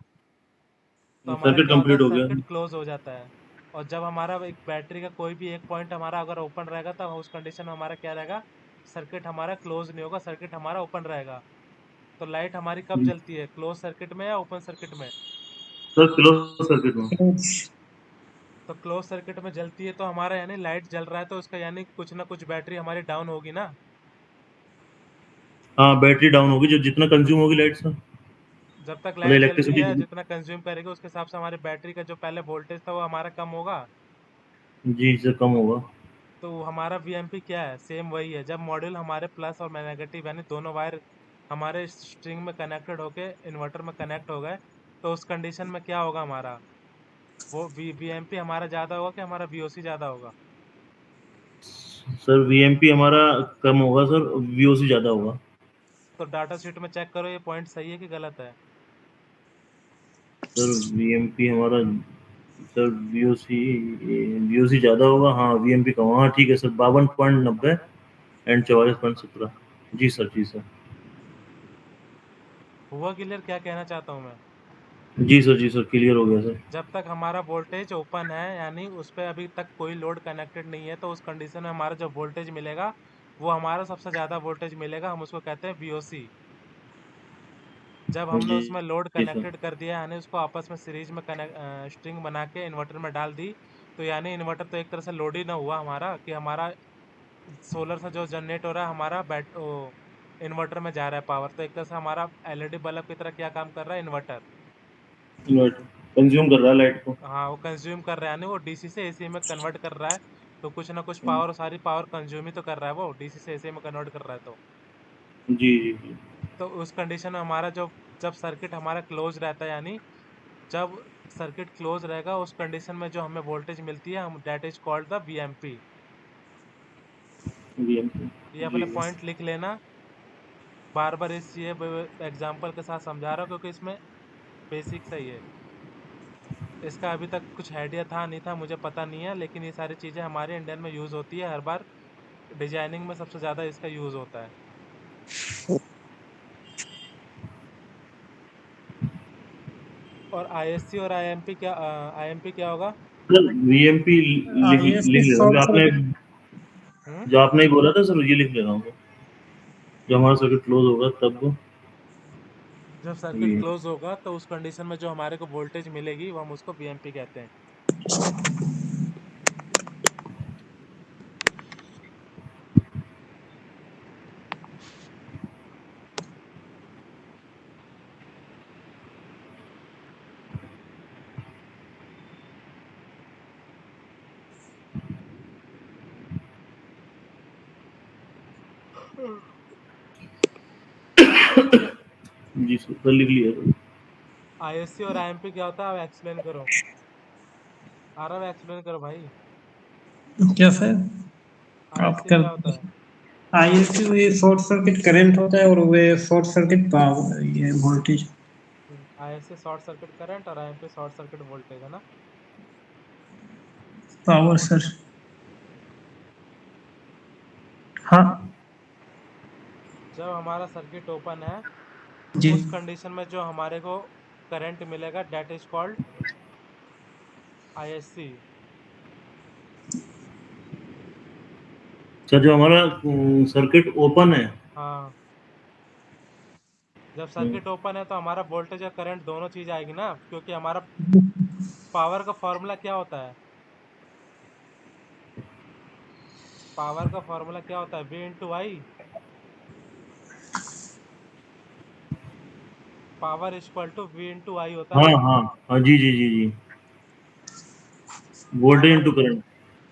तो हमारा सर्किट क्या होता है, कंप्लीट हो गया। सर्किट क्लोज हो जाता है। और जब हमारा एक बैटरी का कोई भी एक पॉइंट हमारा अगर ओपन रहेगा, तब उस कंडीशन में हमारा क्या रहेगा, सर्किट हमारा क्लोज नहीं होगा, सर्किट हमारा ओपन रहेगा। तो लाइट हमारी कब जलती है, क्लोज सर्किट में या ओपन सर्किट में? सर क्लोज सर्किट में। तो क्लोज सर्किट में जलती है, तो हमारा यानी लाइट जल रहा है, तो उसका यानी कुछ ना कुछ बैटरी हमारी डाउन होगी ना। हाँ, बैटरी डाउन होगी जब जितना कंज्यूम होगी लाइट सर, जब तक मतलब लाइट जल रही इलेक्ट्रिसिटी। है, जितना कंज्यूम करेगी उसके हिसाब से हमारी बैटरी का जो पहले वोल्टेज था वो हमारा कम होगा। जी सर, कम होगा। तो हमारा वीएमपी क्या है, सेम वही है। जब मॉड्यूल हमारे प्लस और नेगेटिव यानी दोनों वायर हमारे स्ट्रिंग में कनेक्टेड होके इन्वर्टर में कनेक्ट हो गए, तो उस कंडीशन में क्या होगा हमारा, वो वीएमपी हमारा ज़्यादा होगा कि हमारा वीओसी ज़्यादा होगा? सर वीएमपी हमारा कम होगा सर, वीओसी ज़्यादा होगा। तो डाटा शीट में चेक करो, ये पॉइंट सही है कि गलत है। सर वीएमपी हमारा, सर वीओसी, वीओसी ज़्यादा होगा, हाँ वीएमपी कम, हाँ ठीक है सर, 52.90 एंड 44.17। जी सर, जी सर। हुआ क्लियर क्या कहना चाहता हूँ मैं? जी सर, जी सर, क्लियर हो गया सर। जब तक हमारा वोल्टेज ओपन है, यानी उस पर अभी तक कोई लोड कनेक्टेड नहीं है, तो उस कंडीशन में हमारा जो वोल्टेज मिलेगा, वो हमारा सबसे ज़्यादा वोल्टेज मिलेगा, हम उसको कहते हैं वीओसी। जब हमने जी उसमें लोड जी सर। कनेक्टेड कर दिया, यानी उसको आपस में सीरीज में कनेक्ट स्ट्रिंग बना के इन्वर्टर में डाल दी, तो यानी इन्वर्टर तो एक तरह से लोड ही ना हुआ हमारा, कि हमारा सोलर से जो जनरेट हो रहा है हमारा इन्वर्टर में जा रहा है पावर, तो एक तरह से हमारा एलईडी बल्ब की तरह क्या काम कर रहा है इन्वर्टर। इन्वर्टर कंज्यूम कर रहा है लाइट को। हाँ, वो कंज्यूम कर रहा है, यानी वो डीसी से एसी में कन्वर्ट कर रहा है। तो कुछ ना कुछ पावर, सारी पावर कंज्यूम ही तो कर रहा है, वो डीसी से एसी में कन्वर्ट कर रहा है। जी जी जी। तो उस कंडीशन में हमारा जो, जब सर्किट हमारा क्लोज रहता है, यानी जब सर्किट क्लोज रहेगा उस कंडीशन में जो हमें वोल्टेज मिलती है, हम that is called the VMP. VMP, ये जी अपने पॉइंट लिख लेना। बार बार इस ये एग्जांपल के साथ समझा रहा हूँ क्योंकि इसमें बेसिक सही है। इसका अभी तक कुछ आइडिया था नहीं था, मुझे पता नहीं है, लेकिन ये सारी चीज़ें हमारे इंडियन में यूज़ होती है हर बार। डिजाइनिंग में सबसे ज़्यादा इसका यूज़ होता है। और आईएससी और आईएमपी क्या होगा? सर VMP लिख आईएससी लिख ले रहा हूँ, शॉर्ट सर्किट। हम्म। जो आपने बोला था सर, ये लिख ले रहा हूँ। जब हमारा सर्किट क्लोज होगा तब जब सर्किट ये। क्लोज होगा तो उस कंडीशन में जो हमारे को वोल्टेज मिलेगी वो हम उसको वीएमपी कहते हैं। जी सर लिख लिया सर। आईएससी और आईएमपी क्या होता है, आप एक्सप्लेन करो। आरव एक्सप्लेन करो भाई। क्या सर? आप आईएससी कर। क्या होता है? आईएससी ये शॉर्ट सर्किट करंट होता है और वे शॉर्ट सर्किट पावर ये voltage. ISC short circuit current और आईएमपी शॉर्ट सर्किट वोल्टेज, है ना? Power sir. हाँ जब हमारा सर्किट ओपन है तो जी। उस कंडीशन में जो हमारे को करंट मिलेगा that is called ISC. Sir जो हमारा सर्किट ओपन है। हाँ, जब हम्म, सर्किट ओपन है तो हमारा वोल्टेज और करंट दोनों चीज आएगी ना, क्योंकि हमारा पावर का फॉर्मूला क्या होता है? पावर का फॉर्मूला क्या होता है? V into I. Power equal to V into I होता है हाँ ना। हाँ हाँ जी जी जी जी। Voltage power into current.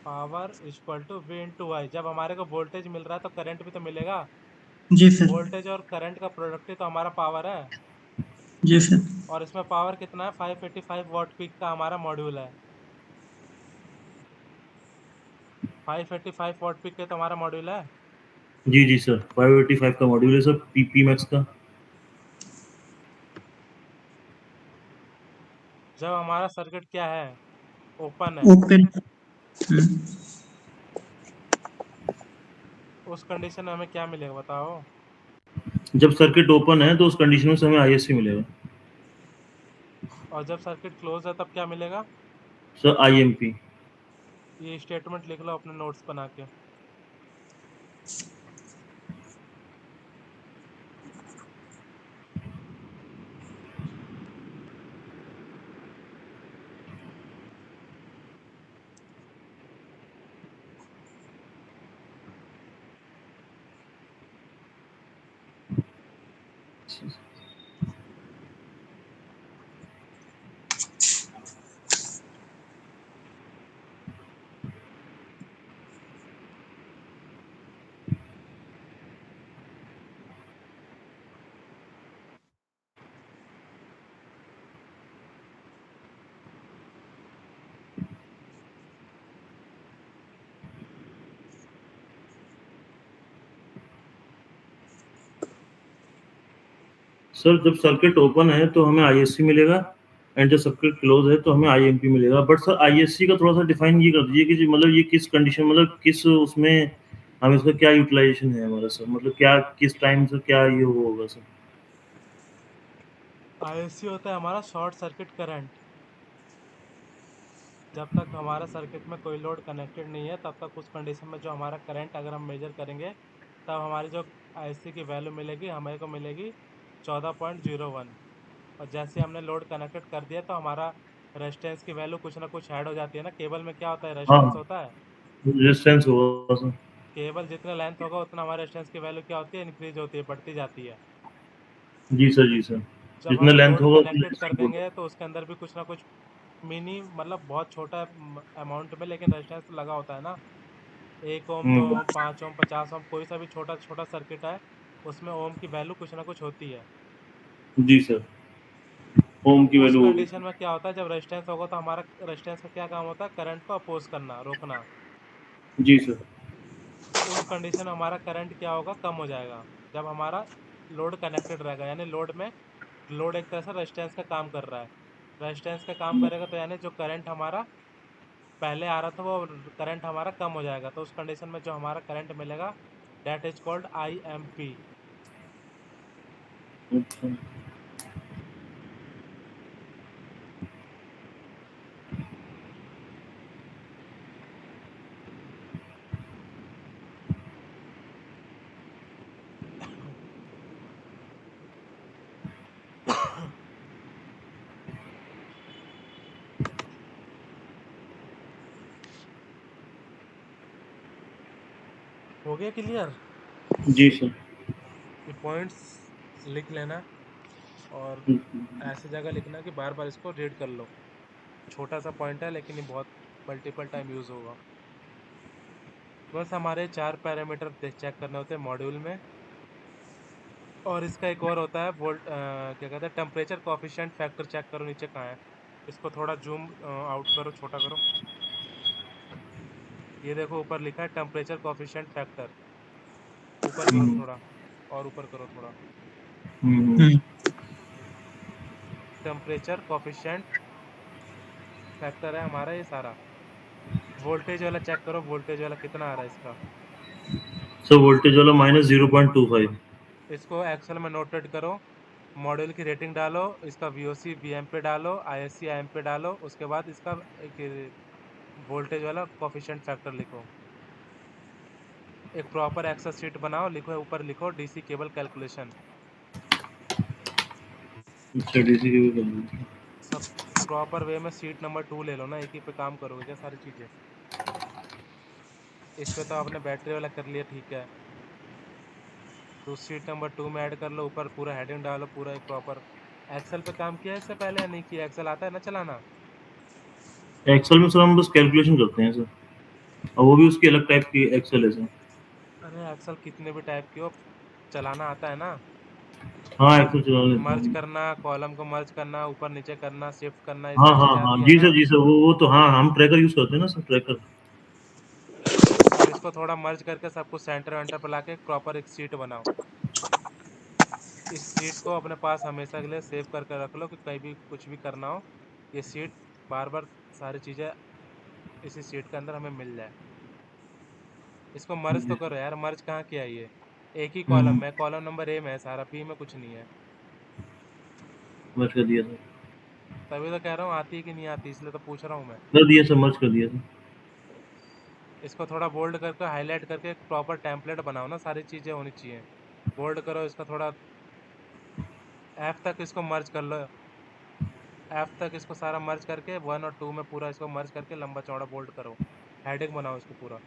Power equal to V into I. जब हमारे को वोल्टेज मिल रहा है तो करंट भी तो मिलेगा। जी सर। वोल्टेज और करंट का प्रोडक्ट ही तो हमारा पावर है। जी सर। और इसमें पावर कितना है? 585 वॉट पीक का हमारा मॉड्यूल है। 585 वॉट पीक का तो हमारा मॉड्यूल है। जी जी सर 585 का मॉड्यूल है सर, पी मैक्स का। जब हमारा सर्किट क्या है, ओपन है, ओपन। उस कंडीशन में हमें क्या मिलेगा बताओ? जब सर्किट ओपन है तो उस कंडीशन में से हमें आईएससी मिलेगा। और जब सर्किट क्लोज है तब क्या मिलेगा? Sir IMP. ये स्टेटमेंट लिख लो अपने नोट्स बना के। सर जब सर्किट ओपन है तो हमें आईएससी मिलेगा, एंड जब सर्किट क्लोज है तो हमें आईएमपी मिलेगा। बट सर आईएससी का थोड़ा सा डिफाइन ये कर दीजिए कि मतलब ये किस कंडीशन, मतलब किस उसमें हम इसका क्या यूटिलाइजेशन है हमारा सर, मतलब क्या किस टाइम से क्या ये होगा सर। आईएससी होता है हमारा शॉर्ट सर्किट करंट। जब तक हमारा सर्किट में कोई लोड कनेक्टेड नहीं है तब तक उस कंडीशन में जो हमारा करंट अगर हम मेजर करेंगे तब हमारी जो आईएससी की वैल्यू मिलेगी, हमें को मिलेगी 14.01। और जैसे हमने लोड कनेक्टेड कर दिया तो हमारा रेजिस्टेंस की वैल्यू कुछ ना कुछ ऐड हो जाती है ना। केबल में क्या होता है, हाँ रेजिस्टेंस होता है। रेजिस्टेंस होगा सर। केबल जितना लेंथ होगा उतना हमारे रेजिस्टेंस की वैल्यू क्या होती है, इंक्रीज होती है, बढ़ती जाती है। जी सर, जी सर। जब जितना हम लेंथ लोड होगा उतना कनेक्टेड कर रेजिस्टेंस बढ़। देंगे तो उसके अंदर भी कुछ ना कुछ मिनी, मतलब बहुत छोटा अमाउंट में, लेकिन रेजिस्टेंस तो लगा होता है ना। 1 ओम, 2 हम्म। ओम, 5 ओम, 50 ओम, कोई सा भी छोटा छोटा सर्किट है, उसमें ओम की वैल्यू कुछ ना कुछ होती है। जी सर, तो ओम की उस वैल्यू होगी। कंडीशन में क्या होता है, जब रेजिस्टेंस होगा तो हमारा रेजिस्टेंस का क्या काम होता है, करंट को अपोज करना, रोकना। जी सर। तो उस कंडीशन में हमारा करंट क्या होगा, कम हो जाएगा। जब हमारा लोड कनेक्टेड रहेगा, यानी लोड में, लोड एक तरह से रेजिस्टेंस का काम कर रहा है। रेजिस्टेंस का काम करेगा तो यानी जो करंट हमारा पहले आ रहा था वो करंट हमारा कम हो जाएगा। तो उस कंडीशन में जो हमारा करंट मिलेगा, दैट इज कॉल्ड IMP। अच्छा। हो गया क्लियर? जी सर। ये पॉइंट्स लिख लेना, और ऐसी जगह लिखना कि बार बार इसको रीड कर लो। छोटा सा पॉइंट है लेकिन ये बहुत मल्टीपल टाइम यूज होगा। बस हमारे 4 पैरामीटर चेक करने होते हैं मॉड्यूल में। और इसका एक और होता है क्या कहते हैं, टेम्परेचर कोफिशिएंट फैक्टर चेक करो, नीचे कहाँ है। इसको थोड़ा जूम आउट करो, छोटा करो। ये देखो ऊपर लिखा है टेम्परेचर कोफिशिएंट फैक्टर। ऊपर करो हम्म। थोड़ा, और ऊपर करो थोड़ा। हम्म। टेम्परेचर कोफिशिएंट फैक्टर है हमारा ये सारा। वोल्टेज वाला चेक करो, वोल्टेज वाला कितना आ रहा है इसका। सर वोल्टेज वाला -0.25। इसको एक्सेल में नोटेट करो। मॉड्यूल की रेटिंग डालो, इसका VOC VM पे डालो, ISC IM पे डालो, उसके बाद इसका एक वोल्टेज वाला कोफिशिएंट फैक्टर लिखो। एक प्रॉपर एक्सेल शीट बनाओ, लिखो ऊपर, लिखो DC केबल कैलकुलेशन। अच्छा, डीसी की भी कर लीजिए। सब प्रॉपर वे में सीट नंबर 2 ले लो ना, एक ही पे काम करोगे क्या सारी चीज़ें। इस पे तो आपने बैटरी वाला कर लिया, ठीक है। तो सीट नंबर 2 में ऐड कर लो, ऊपर पूरा हेडिंग डालो, पूरा एक प्रॉपर। एक्सेल पे काम किया है इससे पहले या नहीं किया? एक्सेल आता है ना चलाना? एक्सेल में सर हम बस कैलकुलेशन करते हैं सर, और वो भी उसकी अलग टाइप की एक्सेल है सर। अरे एक्सेल कितने भी टाइप की हो, चलाना आता है ना। हाँ, एक्सेल चला लेता मर्ज हूँ। करना, कॉलम को मर्ज करना, ऊपर नीचे करना, शिफ्ट करना, ये हाँ सारी हाँ चीज़ें हाँ, आती है जी ना। सर, जी सर, वो तो हाँ, हम ट्रैकर यूज करते हैं ना सर, ट्रैकर। अब इसको थोड़ा मर्ज करके सब कुछ सेंटर वेंटर पर लाके प्रॉपर एक सीट बनाओ। इस सीट को अपने पास हमेशा के लिए सेव करके रख लो कि कहीं भी कुछ भी करना हो, ये सीट बार बार सारी चीज़ें इसी सीट के अंदर हमें मिल जाए। इसको मर्ज जी तो सर। करो यार, मर्ज कहाँ किया ये। एक ही कॉलम हम्म। में, कॉलम नंबर A में है सारा, B में कुछ नहीं है। मर्ज कर दिया सर। तभी तो कह रहा हूँ आती है कि नहीं आती, इसलिए तो पूछ रहा हूँ मैं। कर दिया सर, मर्ज कर दिया सर। इसको थोड़ा बोल्ड करके हाईलाइट करके एक प्रॉपर टेम्पलेट बनाओ ना, सारी चीज़ें होनी चाहिए। बोल्ड करो इसका थोड़ा, F तक इसको मर्ज कर लो। F तक इसको सारा मर्ज करके 1 और 2 में पूरा इसको मर्ज करके लंबा चौड़ा बोल्ड करो। हेडिंग बनाओ इसको पूरा।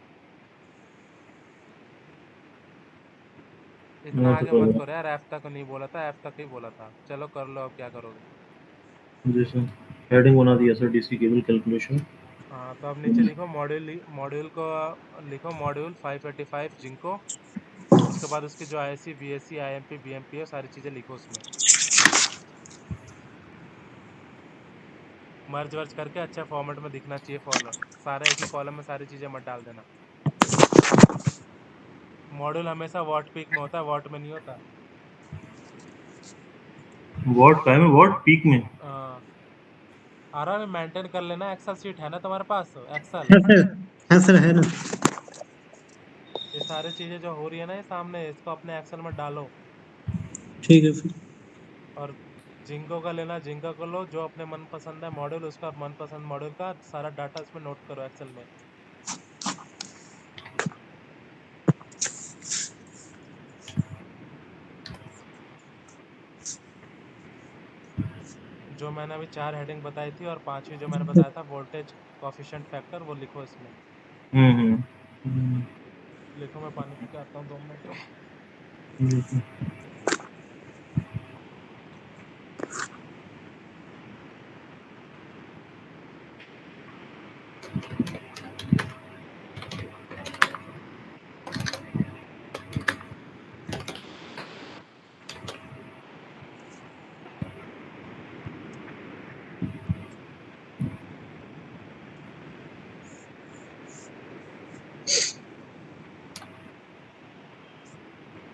इतना वो तो आगे कर मत रहा करो यार, F तक नहीं बोला था, F तक ही बोला था। चलो कर लो, अब क्या करोगे। हूँ। जी सर, हेडिंग बना दिया सर, डीसी केबल कैलकुलेशन। हाँ, तो अब नीचे लिखो मॉड्यूल, मॉड्यूल को लिखो मॉड्यूल 585 जिंको। उसके बाद उसकी जो ISC VSC IMP BMP है सारी चीज़ें लिखो उसमें। मर्ज वर्ज करके अच्छा फॉर्मेट में दिखना चाहिए फॉलो, सारा एक ही कॉलम में सारी चीज़ें मत डाल देना। मॉड्यूल हमेशा वॉट पीक में होता है, वॉट में नहीं होता। वॉट का है, में वॉट पीक में। आराम में मेंटेन कर लेना, एक्सेल सीट है ना तुम्हारे पास, एक्सेल। है सर, है सर, है ना। ये सारी चीज़ें जो हो रही है ना ये सामने, इसको अपने एक्सेल में डालो। ठीक है फिर। और जिंको का लेना, जिंको को लो, जो अपने मनपसंद है मॉड्यूल, उसका मनपसंद मॉड्यूल का सारा डाटा इसमें नोट करो एक्सेल में। जो मैंने अभी 4 हेडिंग बताई थी, और 5वीं जो मैंने बताया था वोल्टेज कोफिशिएंट फैक्टर, वो लिखो इसमें। हम्म। हम्म। लिखो, मैं पानी पी के आता हूँ 2 मिनट में।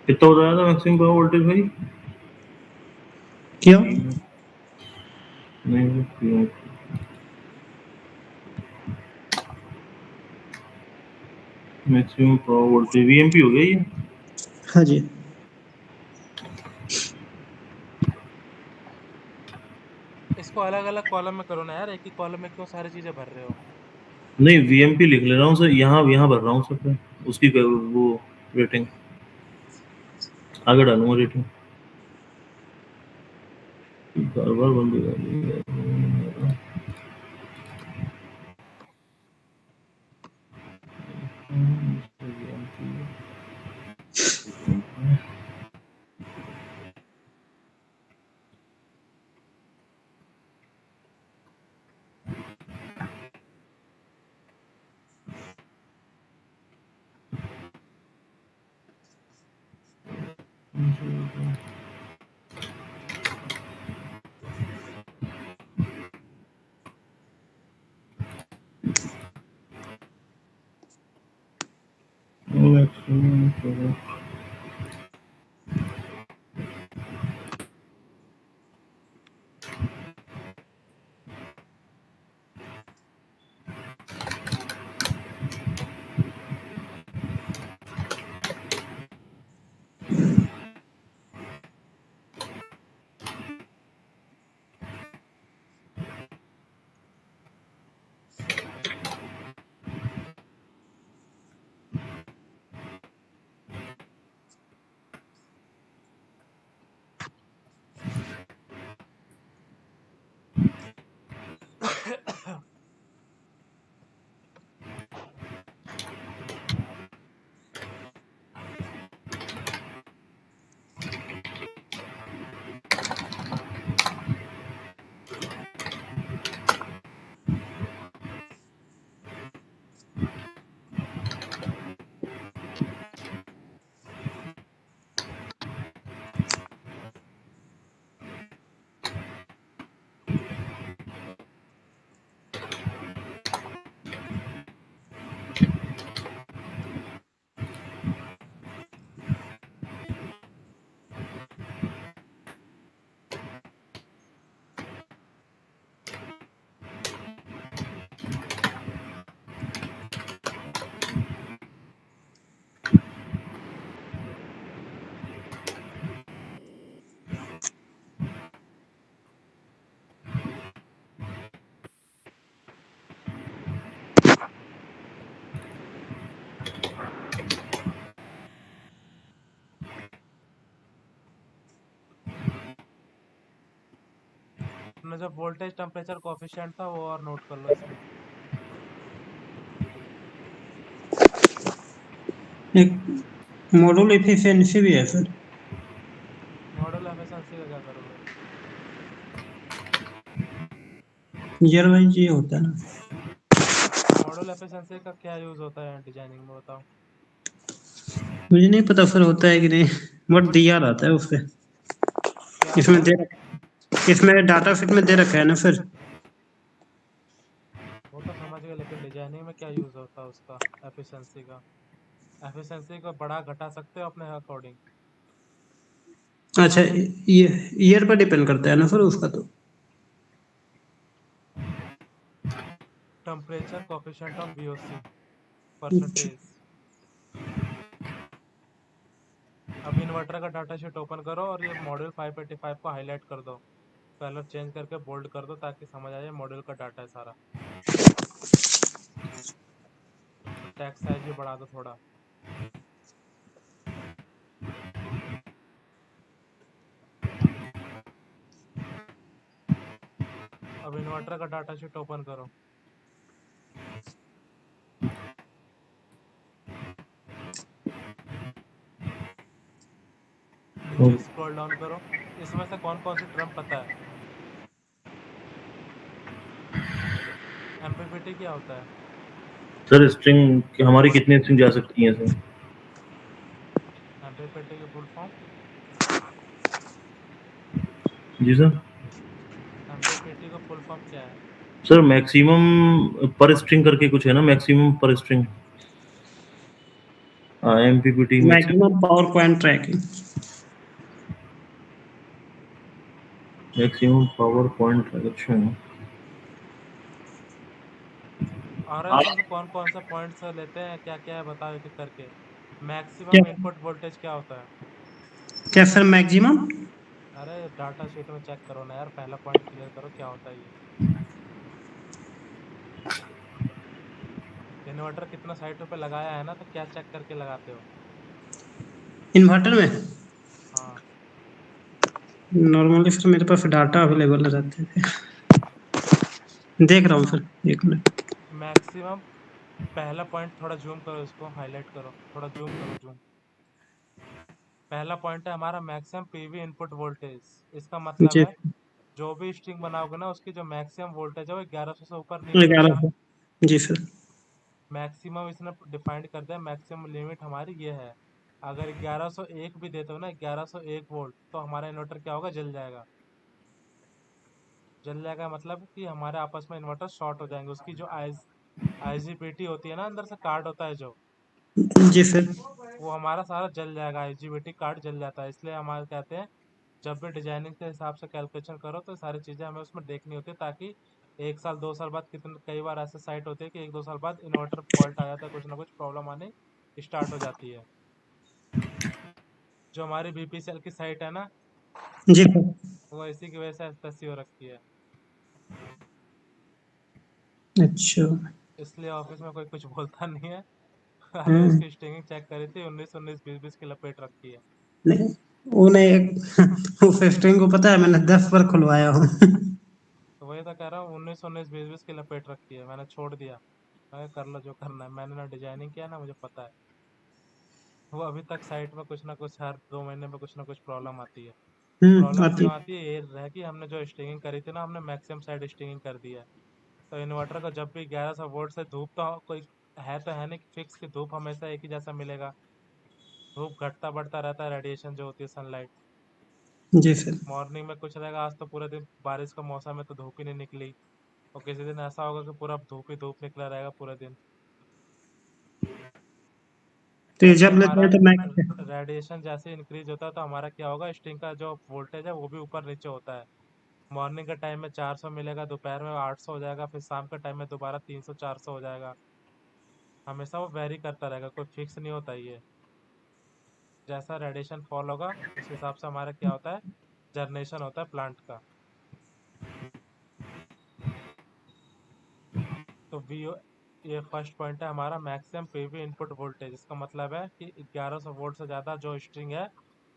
कितना बताया था मैक्सिमम पावर वोल्टेज भाई? क्या? नहीं, मैक्सिमम पावर वोल्टेज वीएमपी हो गया ये। हाँ जी। इसको अलग-अलग कॉलम में करो ना यार, एक ही कॉलम में क्यों सारी चीज़ें भर रहे हो? नहीं, वीएमपी लिख ले रहा हूँ सर, यहाँ भर रहा हूँ सर मैं, उसकी वो रेटिंग आगे डालूंगा रेटिंग। बार-बार बंद हो जाती है। मैक्सिमम पावर अपना जो वोल्टेज टेम्परेचर कोएफिशिएंट था वो और नोट कर लो इसमें। एक मॉड्यूल एफिशिएंसी भी है सर। मॉडल एफिशिएंसी का क्या करोगे? ईयर वाइज ये होता है ना। मॉडल एफिशिएंसी का क्या यूज़ होता है डिजाइनिंग में, बताओ? मुझे नहीं पता सर होता है कि नहीं, बट दिया रहता है उसपे। क्या इसमें आता है? दे इसमें डाटा शीट में दे रखा है ना सर। वो तो समझ गए, लेकिन डिजाइनिंग में क्या यूज़ होता है उसका, एफिशिएंसी का? एफिशिएंसी को बढ़ा घटा सकते हो अपने अकॉर्डिंग। अच्छा, ये ईयर पर डिपेंड करता है ना सर उसका तो। टेम्परेचर कोएफिशिएंट ऑफ वीओसी अच्छा। परसेंटेज। अब इन्वर्टर का डाटा शीट ओपन करो और ये मॉड्यूल 585 को हाईलाइट कर दो, कलर चेंज करके बोल्ड कर दो ताकि समझ आ जाए मॉड्यूल का डाटा है सारा। टेक्स्ट साइज भी बढ़ा दो थोड़ा। अब इन्वर्टर का डाटा शीट ओपन करो। नीचे स्क्रॉल डाउन करो, इसमें से कौन कौन सी टर्म पता है? एमपीपीटी क्या होता है? सर स्ट्रिंग हमारी कितनी स्ट्रिंग जा सकती हैं सर? एमपीपीटी की फुल फॉर्म? जी सर। एमपीपीटी का फुल फॉर्म क्या है? सर मैक्सिमम पर स्ट्रिंग करके कुछ है ना, मैक्सिमम पर string. MPPT maximum power point tracking. Maximum power point. अच्छा। और इसमें से कौन कौन सा पॉइंट्स लेते हैं, क्या क्या है बताओ एक एक करके। क्या मैक्सिमम इनपुट वोल्टेज क्या होता है? क्या सर मैक्सिमम? अरे डाटा शीट में चेक करो ना यार, पहला पॉइंट क्लियर करो क्या होता है ये। इन्वर्टर कितना साइटों पे लगाया है ना, तो क्या चेक करके लगाते हो? इन्वर्टर में हाँ। नॉर्मली सर मेरे पास डाटा अवेलेबल रहते थे। देख रहा हूँ सर, एक मिनट। मैक्सिमम पहला पॉइंट, थोड़ा जूम करो, इसको हाईलाइट करो, थोड़ा जूम करो, जूम। पहला पॉइंट है हमारा मैक्सिमम पीवी इनपुट वोल्टेज। इसका मतलब जी। है जो भी स्ट्रिंग बनाओगे ना, उसकी जो मैक्सिमम वोल्टेज है वो 1100 से ऊपर नहीं होनी 1100। चाहिए। जी सर। मैक्सिमम इसने डिफाइंड कर दिया, मैक्सिमम लिमिट हमारी ये है। अगर 1101 भी देते हो ना, 1101 वोल्ट, तो हमारा इन्वर्टर क्या होगा, जल जाएगा। जल जाएगा मतलब कि हमारे आपस में इन्वर्टर शॉर्ट हो जाएंगे। उसकी जो आईजीबीटी होती है ना, अंदर से कार्ड होता है जो, जी सर। वो हमारा सारा जल जाएगा, आईजीबीटी कार्ड जल जाता है। इसलिए हमारे कहते हैं जब भी डिजाइनिंग के हिसाब से कैलकुलेशन करो तो सारी चीज़ें हमें उसमें देखनी होती है, ताकि 1 साल 2 साल बाद, कितने कई बार ऐसे साइट होती है कि 1 2 साल बाद इन्वर्टर फॉल्ट आ जाता है, कुछ ना कुछ प्रॉब्लम आने स्टार्ट हो जाती है। जो हमारी बीपीसीएल की साइट है ना, जी सर। वो इसी की वजह से ऐसी हो रखी है। अच्छा। इसलिए ऑफिस में कोई कुछ बोलता नहीं है। अरे हम्म। उसकी स्टिंगिंग चेक करी थी, 19 19 20 20 की लपेट रखी है। नहीं, वो नहीं। वो फिफ्टीन को पता है, मैंने 10 बार खुलवाया हूँ। तो वही तो कह रहा हूँ, 19 19 20 20 की लपेट रखी है, मैंने छोड़ दिया। मैं कर लो जो करना है, मैंने ना डिजाइनिंग किया ना, मुझे पता है। वो अभी तक साइट में कुछ ना कुछ, हर 2 महीने में कुछ ना कुछ प्रॉब्लम आती है। प्रॉब्लम आती। क्यों आती है, ये रह कि हमने जो स्टिंगिंग करी थी ना, हमने मैक्सिमम साइड स्टिंगिंग कर दी है। तो इन्वर्टर को जब भी 1100 वोल्ट से धूप, तो कोई तो है नहीं फिक्स की धूप हमेशा एक ही जैसा मिलेगा। धूप घटता बढ़ता रहता है, रेडिएशन जो होती है सनलाइट। जी सर। मॉर्निंग में कुछ रहेगा, आज तो पूरे दिन बारिश का मौसम है तो धूप ही नहीं निकली। और किसी दिन ऐसा होगा कि पूरा धूप ही धूप निकला रहेगा पूरे दिन। तो ये जब भी जब लेते हमारा हैं तो मैक्स। रेडिएशन जैसे इंक्रीज होता है, तो हमारा क्या होगा, स्टिंग का जो वोल्टेज है वो भी ऊपर नीचे होता है। मॉर्निंग के टाइम में 400 मिलेगा, दोपहर में 800 हो जाएगा, फिर शाम के टाइम में दोबारा 300 400 हो जाएगा। हमेशा वो वेरी करता रहेगा, कोई फिक्स नहीं होता ये। जैसा रेडिएशन फॉल होगा उस हिसाब से हमारा क्या होता है, जनरेशन होता है प्लांट का। तो वी ये फर्स्ट पॉइंट है हमारा, मैक्सिमम पीवी इनपुट वोल्टेज। इसका मतलब है कि 1100 वोल्ट से ज़्यादा जो स्ट्रिंग है,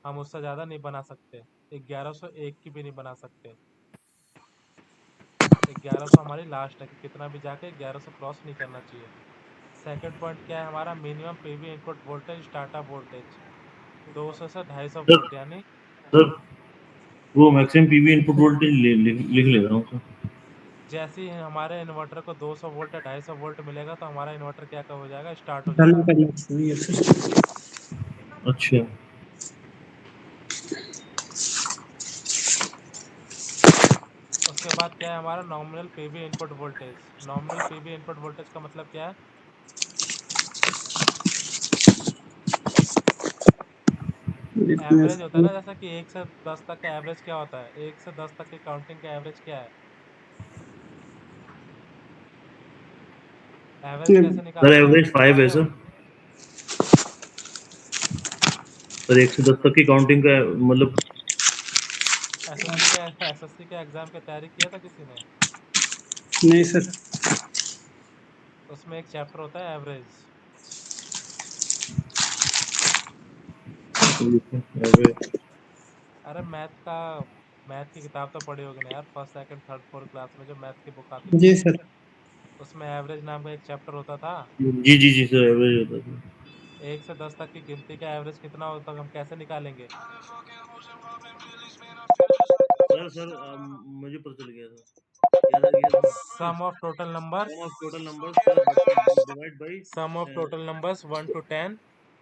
हम उससे ज़्यादा नहीं बना सकते। 1101 की भी नहीं बना सकते। 1100 हमारी लास्ट है, कि कितना भी जाके 1100 क्रॉस नहीं करना चाहिए। सेकंड पॉइंट क्या है हमारा, minimum PV input voltage startup voltage 200 से 250 सर वोल्ट, यानी सर वो मैक्सिमम पीवी इनपुट वोल्टेज लिख ले रहा हूँ सर। जैसे ही हमारे इन्वर्टर को 200 वोल्ट या 250 वोल्ट मिलेगा, तो हमारा इन्वर्टर क्या हो जाएगा, स्टार्ट हो रन जाएगा। करना चाहिए सर। अच्छा। उसके बाद क्या है हमारा, nominal PV input voltage. Nominal PV input voltage का मतलब क्या है, इतने एवरेज होता है ना, जैसा कि 1 से 10 तक का एवरेज क्या होता है, 1 से 10 तक की काउंटिंग का एवरेज क्या है, एवरेज कैसे सर निकालते हैं, एवरेज 5 है जानते हो? सर। सर 1 से 10 तक की काउंटिंग का मतलब। एसएससी के एग्जाम की तैयारी किया था किसी ने? नहीं सर। उसमें एक चैप्टर होता है एवरेज। एवरेज। अरे मैथ की किताब तो पढ़ी होगी ना यार, first second third fourth class में जो मैथ की बुक आती थी, जी सर। उसमें एवरेज नाम का एक चैप्टर होता था। जी जी जी सर, एवरेज होता है। 1 से 10 तक की गिनती का एवरेज कितना होता है, हम कैसे निकालेंगे? सर मुझे पता चल गया था, याद आ गया था। Sum of total numbers Sum of total numbers sir, divide by sum of total numbers 1 to 10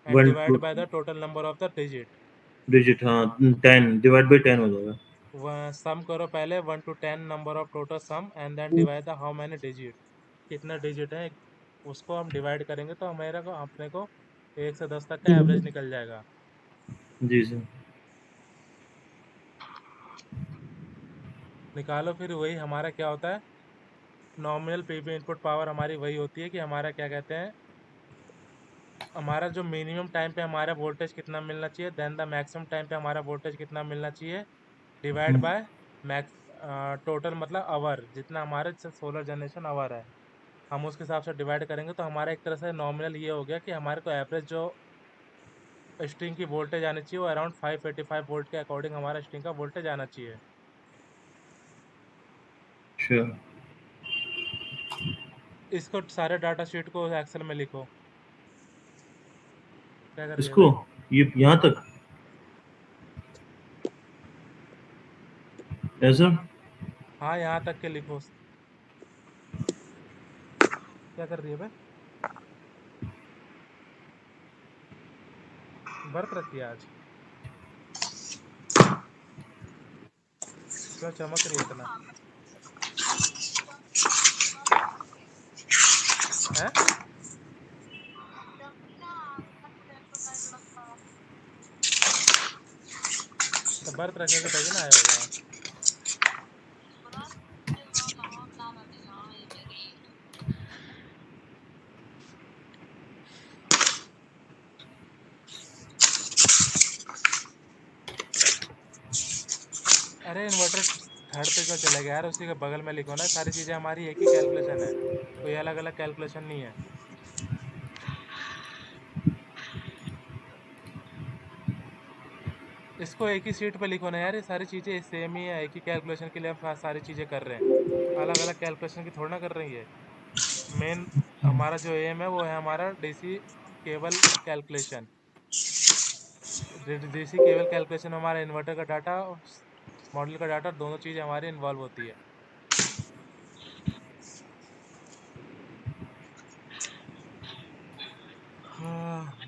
and 1 divide to by the total number of the digit. digit, हाँ 10 डिवाइड बाय 10 हो जाएगा। सम करो पहले 1 to 10 number of total sum and then divide the how many digit, कितना डिजिट है उसको हम डिवाइड करेंगे तो हमारे को अपने को 1 से 10 तक का एवरेज निकल जाएगा। जी सर। निकालो फिर वही हमारा क्या होता है, नॉमिनल पीवी इनपुट पावर हमारी वही होती है कि हमारा क्या कहते हैं, हमारा जो मिनिमम टाइम पे हमारा वोल्टेज कितना मिलना चाहिए देन द मैक्सिमम टाइम पे हमारा वोल्टेज कितना मिलना चाहिए डिवाइड बाय मैक्स टोटल मतलब आवर, जितना हमारे सोलर जनरेशन आवर है हम उसके हिसाब से डिवाइड करेंगे तो हमारा एक तरह से नॉमिनल ये हो गया कि हमारे को एवरेज जो स्ट्रिंग की वोल्टेज आनी चाहिए वो अराउंड 585 वोल्ट के अकॉर्डिंग हमारा स्ट्रिंग का वोल्टेज आना चाहिए। श्योर। इसको सारे डाटा शीट को एक्सेल में लिखो। क्या कर रही है इसको भाई? ये यहाँ तक ऐसा हाँ यहाँ तक के लिखो। क्या कर रही है भाई? व्रत रखी है आज? क्यों चमक रही है इतना? हैं? तो व्रत रखेगा तभी ना आया होगा। अरे इन्वर्टर थर्ड पे क्यों चला गया यार, उसी के बगल में लिखो ना, सारी चीज़ें हमारी एक ही कैलकुलेशन है, कोई अलग अलग कैलकुलेशन नहीं है। इसको एक ही सीट पे लिखो ना यार, ये सारी चीज़ें सेम ही है, एक ही कैलकुलेशन के लिए हम सारी चीज़ें कर रहे हैं, अलग अलग कैलकुलेशन की थोड़ा ना कर रही है। मेन हमारा जो एम है वो है हमारा DC cable calculation. DC cable calculation में हमारा इन्वर्टर का डाटा, मॉडल का डाटा, दोनों चीज़ें हमारी इन्वॉल्व होती है।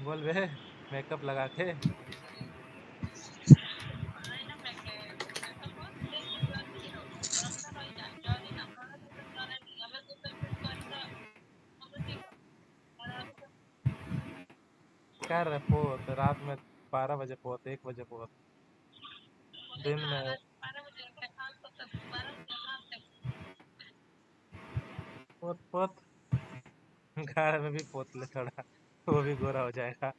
बोल बे, मेकअप लगा के। क्या रहे पोत रात में 12 बजे पोत 1 बजे पोत दिन में पोत पोत घर में भी पोत ले थोड़ा, वो भी गोरा हो जाएगा।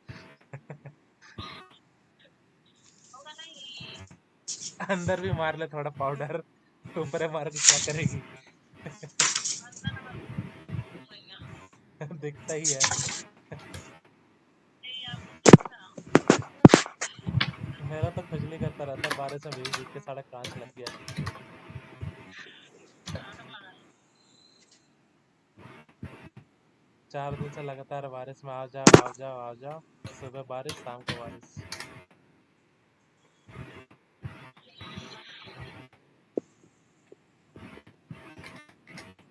अंदर भी मार ले थोड़ा पाउडर, ऊपर मार के क्या करेगी? दिखता ही है। मेरा तो खुजली करता रहता है, बारिश में भीग भीग के सारा कांच लग गया। 4 दिन से लगातार बारिश में आ जाओ आ जाओ आ जाओ, सुबह बारिश शाम को बारिश।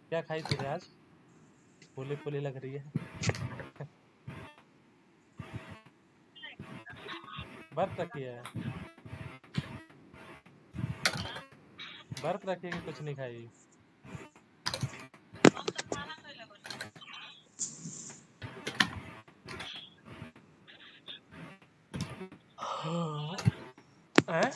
क्या खाई फिर आज? फूली फूली लग रही है। बर्फ रखी है? बर्फ रखी है कि कुछ नहीं खाई? हैं?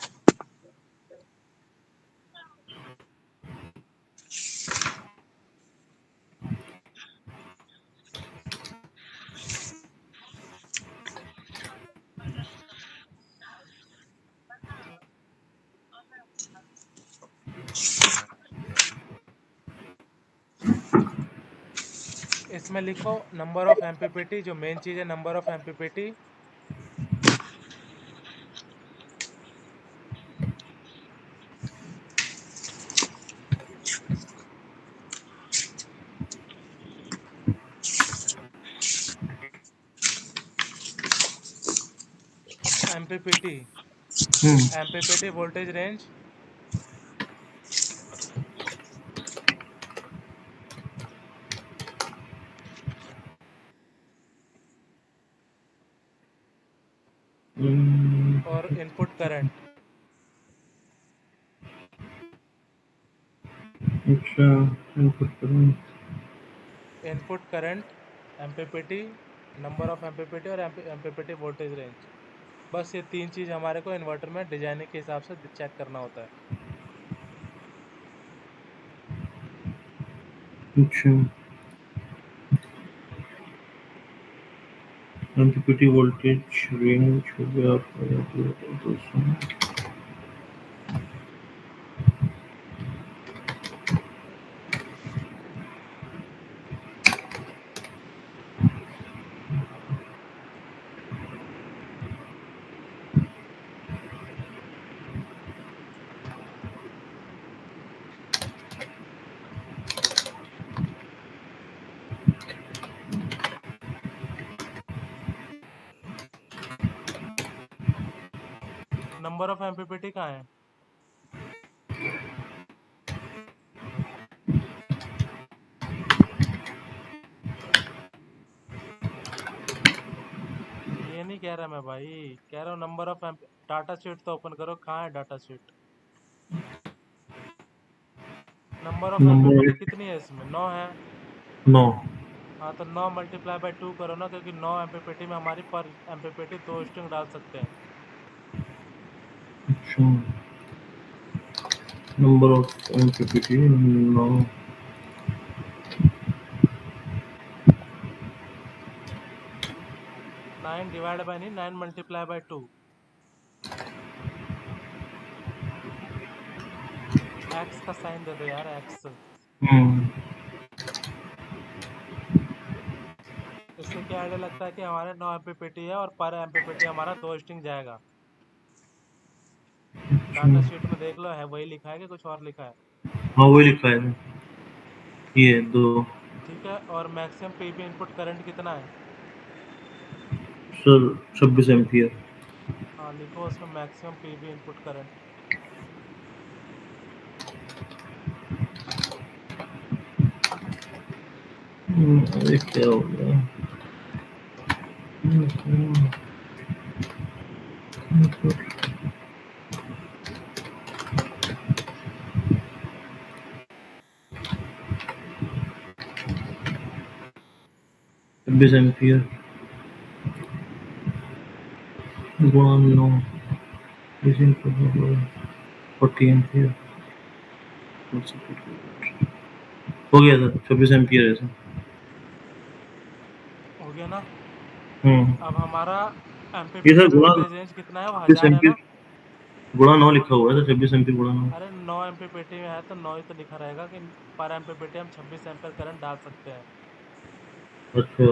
इसमें लिखो नंबर ऑफ एमपीपीटी, जो मेन चीज़ है number of MPPT. MPPT, MPPT voltage range और इनपुट करंट। अच्छा, input current. Input current, MPPT, number of MPPT और एमपीपीटी वोल्टेज रेंज। बस ये 3 चीज़ हमारे को इन्वर्टर में डिजाइनिंग के हिसाब से चेक करना होता है। अच्छा, एमपीपीटी वोल्टेज रेंज हो गया आपका 200। नंबर ऑफ एमपीपीटी कहाँ है? ये नहीं कह रहा मैं भाई, कह रहा हूँ नंबर ऑफ डाटा शीट तो ओपन करो, कहाँ है data sheet? Number of number MPPT कितनी है इसमें? 9 है। 9। हाँ तो 9 मल्टीप्लाई बाय 2 करो ना, क्योंकि 9 एमपीपीटी में हमारी पर एमपीपीटी 2 स्ट्रिंग डाल सकते हैं। अच्छा, number of MPPT 9। 9 divide by नहीं, 9 मल्टीप्लाई बाय 2। एक्स का साइन दे दो यार, एक्स। इससे क्या आइडिया लगता है कि हमारे 9 एमपीपीटी है और पर एमपीपीटी हमारा 2 स्ट्रिंग जाएगा। डाटा शीट में देख लो, है वही लिखा है कि कुछ और लिखा है? हाँ वही लिखा है, ये 2। ठीक है, और मैक्सिमम पीबी इनपुट करंट कितना है? Sir 26 ampere. हाँ लिखो उसमें मैक्सिमम पीबी इनपुट करंट। अरे क्या हो गया? 26 एम्पियर गुणा 9 40 एम्पियर। हो गया सर, 26 एम्पियर है सर। हो गया ना? हम्म, अब हमारा ये सर एमपीपीटी गुणा वोल्टेज रेंज कितना है? वो 26 1000 है ना? एम्पियर गुणा 9 लिखा हुआ है सर, 26 एम्पियर गुणा 9। अरे 9 एमपीपीटी में है तो 9 ही तो लिखा रहेगा कि पर एमपीपीटी हम 26 एम्पीयर करंट डाल सकते हैं। अच्छा।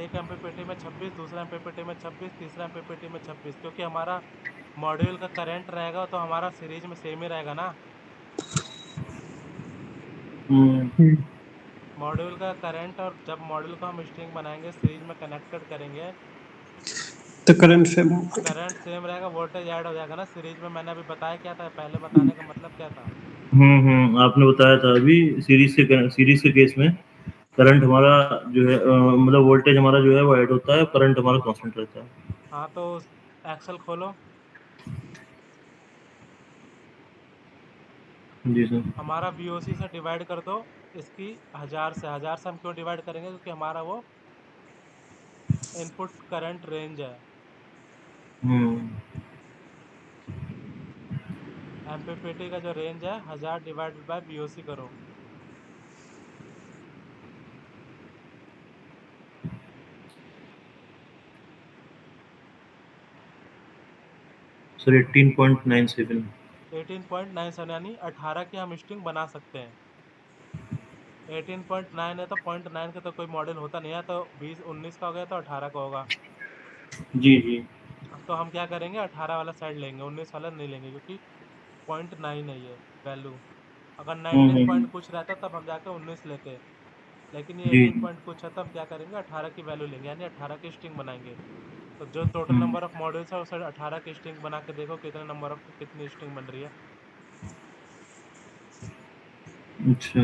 एक एमपीपीटी में 26, दूसरा एमपीपीटी में 26, तीसरा एमपीपीटी में 26, क्योंकि हमारा मॉड्यूल का करंट रहेगा तो हमारा सीरीज में सेम ही रहेगा ना। हम्म, मॉड्यूल का करंट, और जब मॉड्यूल को हम स्ट्रिंग बनाएंगे सीरीज में कनेक्टेड करेंगे तो करंट से होगा। करंट सेम रहेगा, वोल्टेज ऐड हो जाएगा ना सीरीज में। मैंने अभी बताया क्या था, पहले बताने का मतलब क्या था? आपने बताया था अभी, सीरीज के केस में करंट हमारा जो है मतलब वोल्टेज हमारा जो है वो ऐड होता है, करंट हमारा कांस्टेंट रहता है। हाँ तो एक्सेल खोलो। जी सर। हमारा बीओसी से डिवाइड कर दो इसकी 1000 से। 1000 से हम क्यों डिवाइड करेंगे? क्योंकि हमारा वो इनपुट करंट रेंज है। हम्म, एमपीपीटी का जो रेंज है 1000 डिवाइडेड बाय बीओसी करो। सर 18.97। 18.97 यानी 18 की हम स्ट्रिंग बना सकते हैं। 18.9 है तो 0.9 का तो कोई मॉडल होता नहीं है, तो 20 19 का हो गया तो 18 का होगा। जी जी। तो हम क्या करेंगे, 18 वाला साइड लेंगे, 19 वाला नहीं लेंगे, क्योंकि 0.9 है ये वैल्यू। अगर 19 हम्म। पॉइंट कुछ रहता तब हम जाके 19 लेते, लेकिन ये जी 18 जी। पॉइंट कुछ है तो हम क्या करेंगे, 18 की वैल्यू लेंगे, यानी 18 की स्ट्रिंग बनाएंगे। तो जो total hmm, number of modules है उसे 18 की स्ट्रिंग बना के देखो कितने नंबर ऑफ कितनी स्ट्रिंग बन रही है। अच्छा।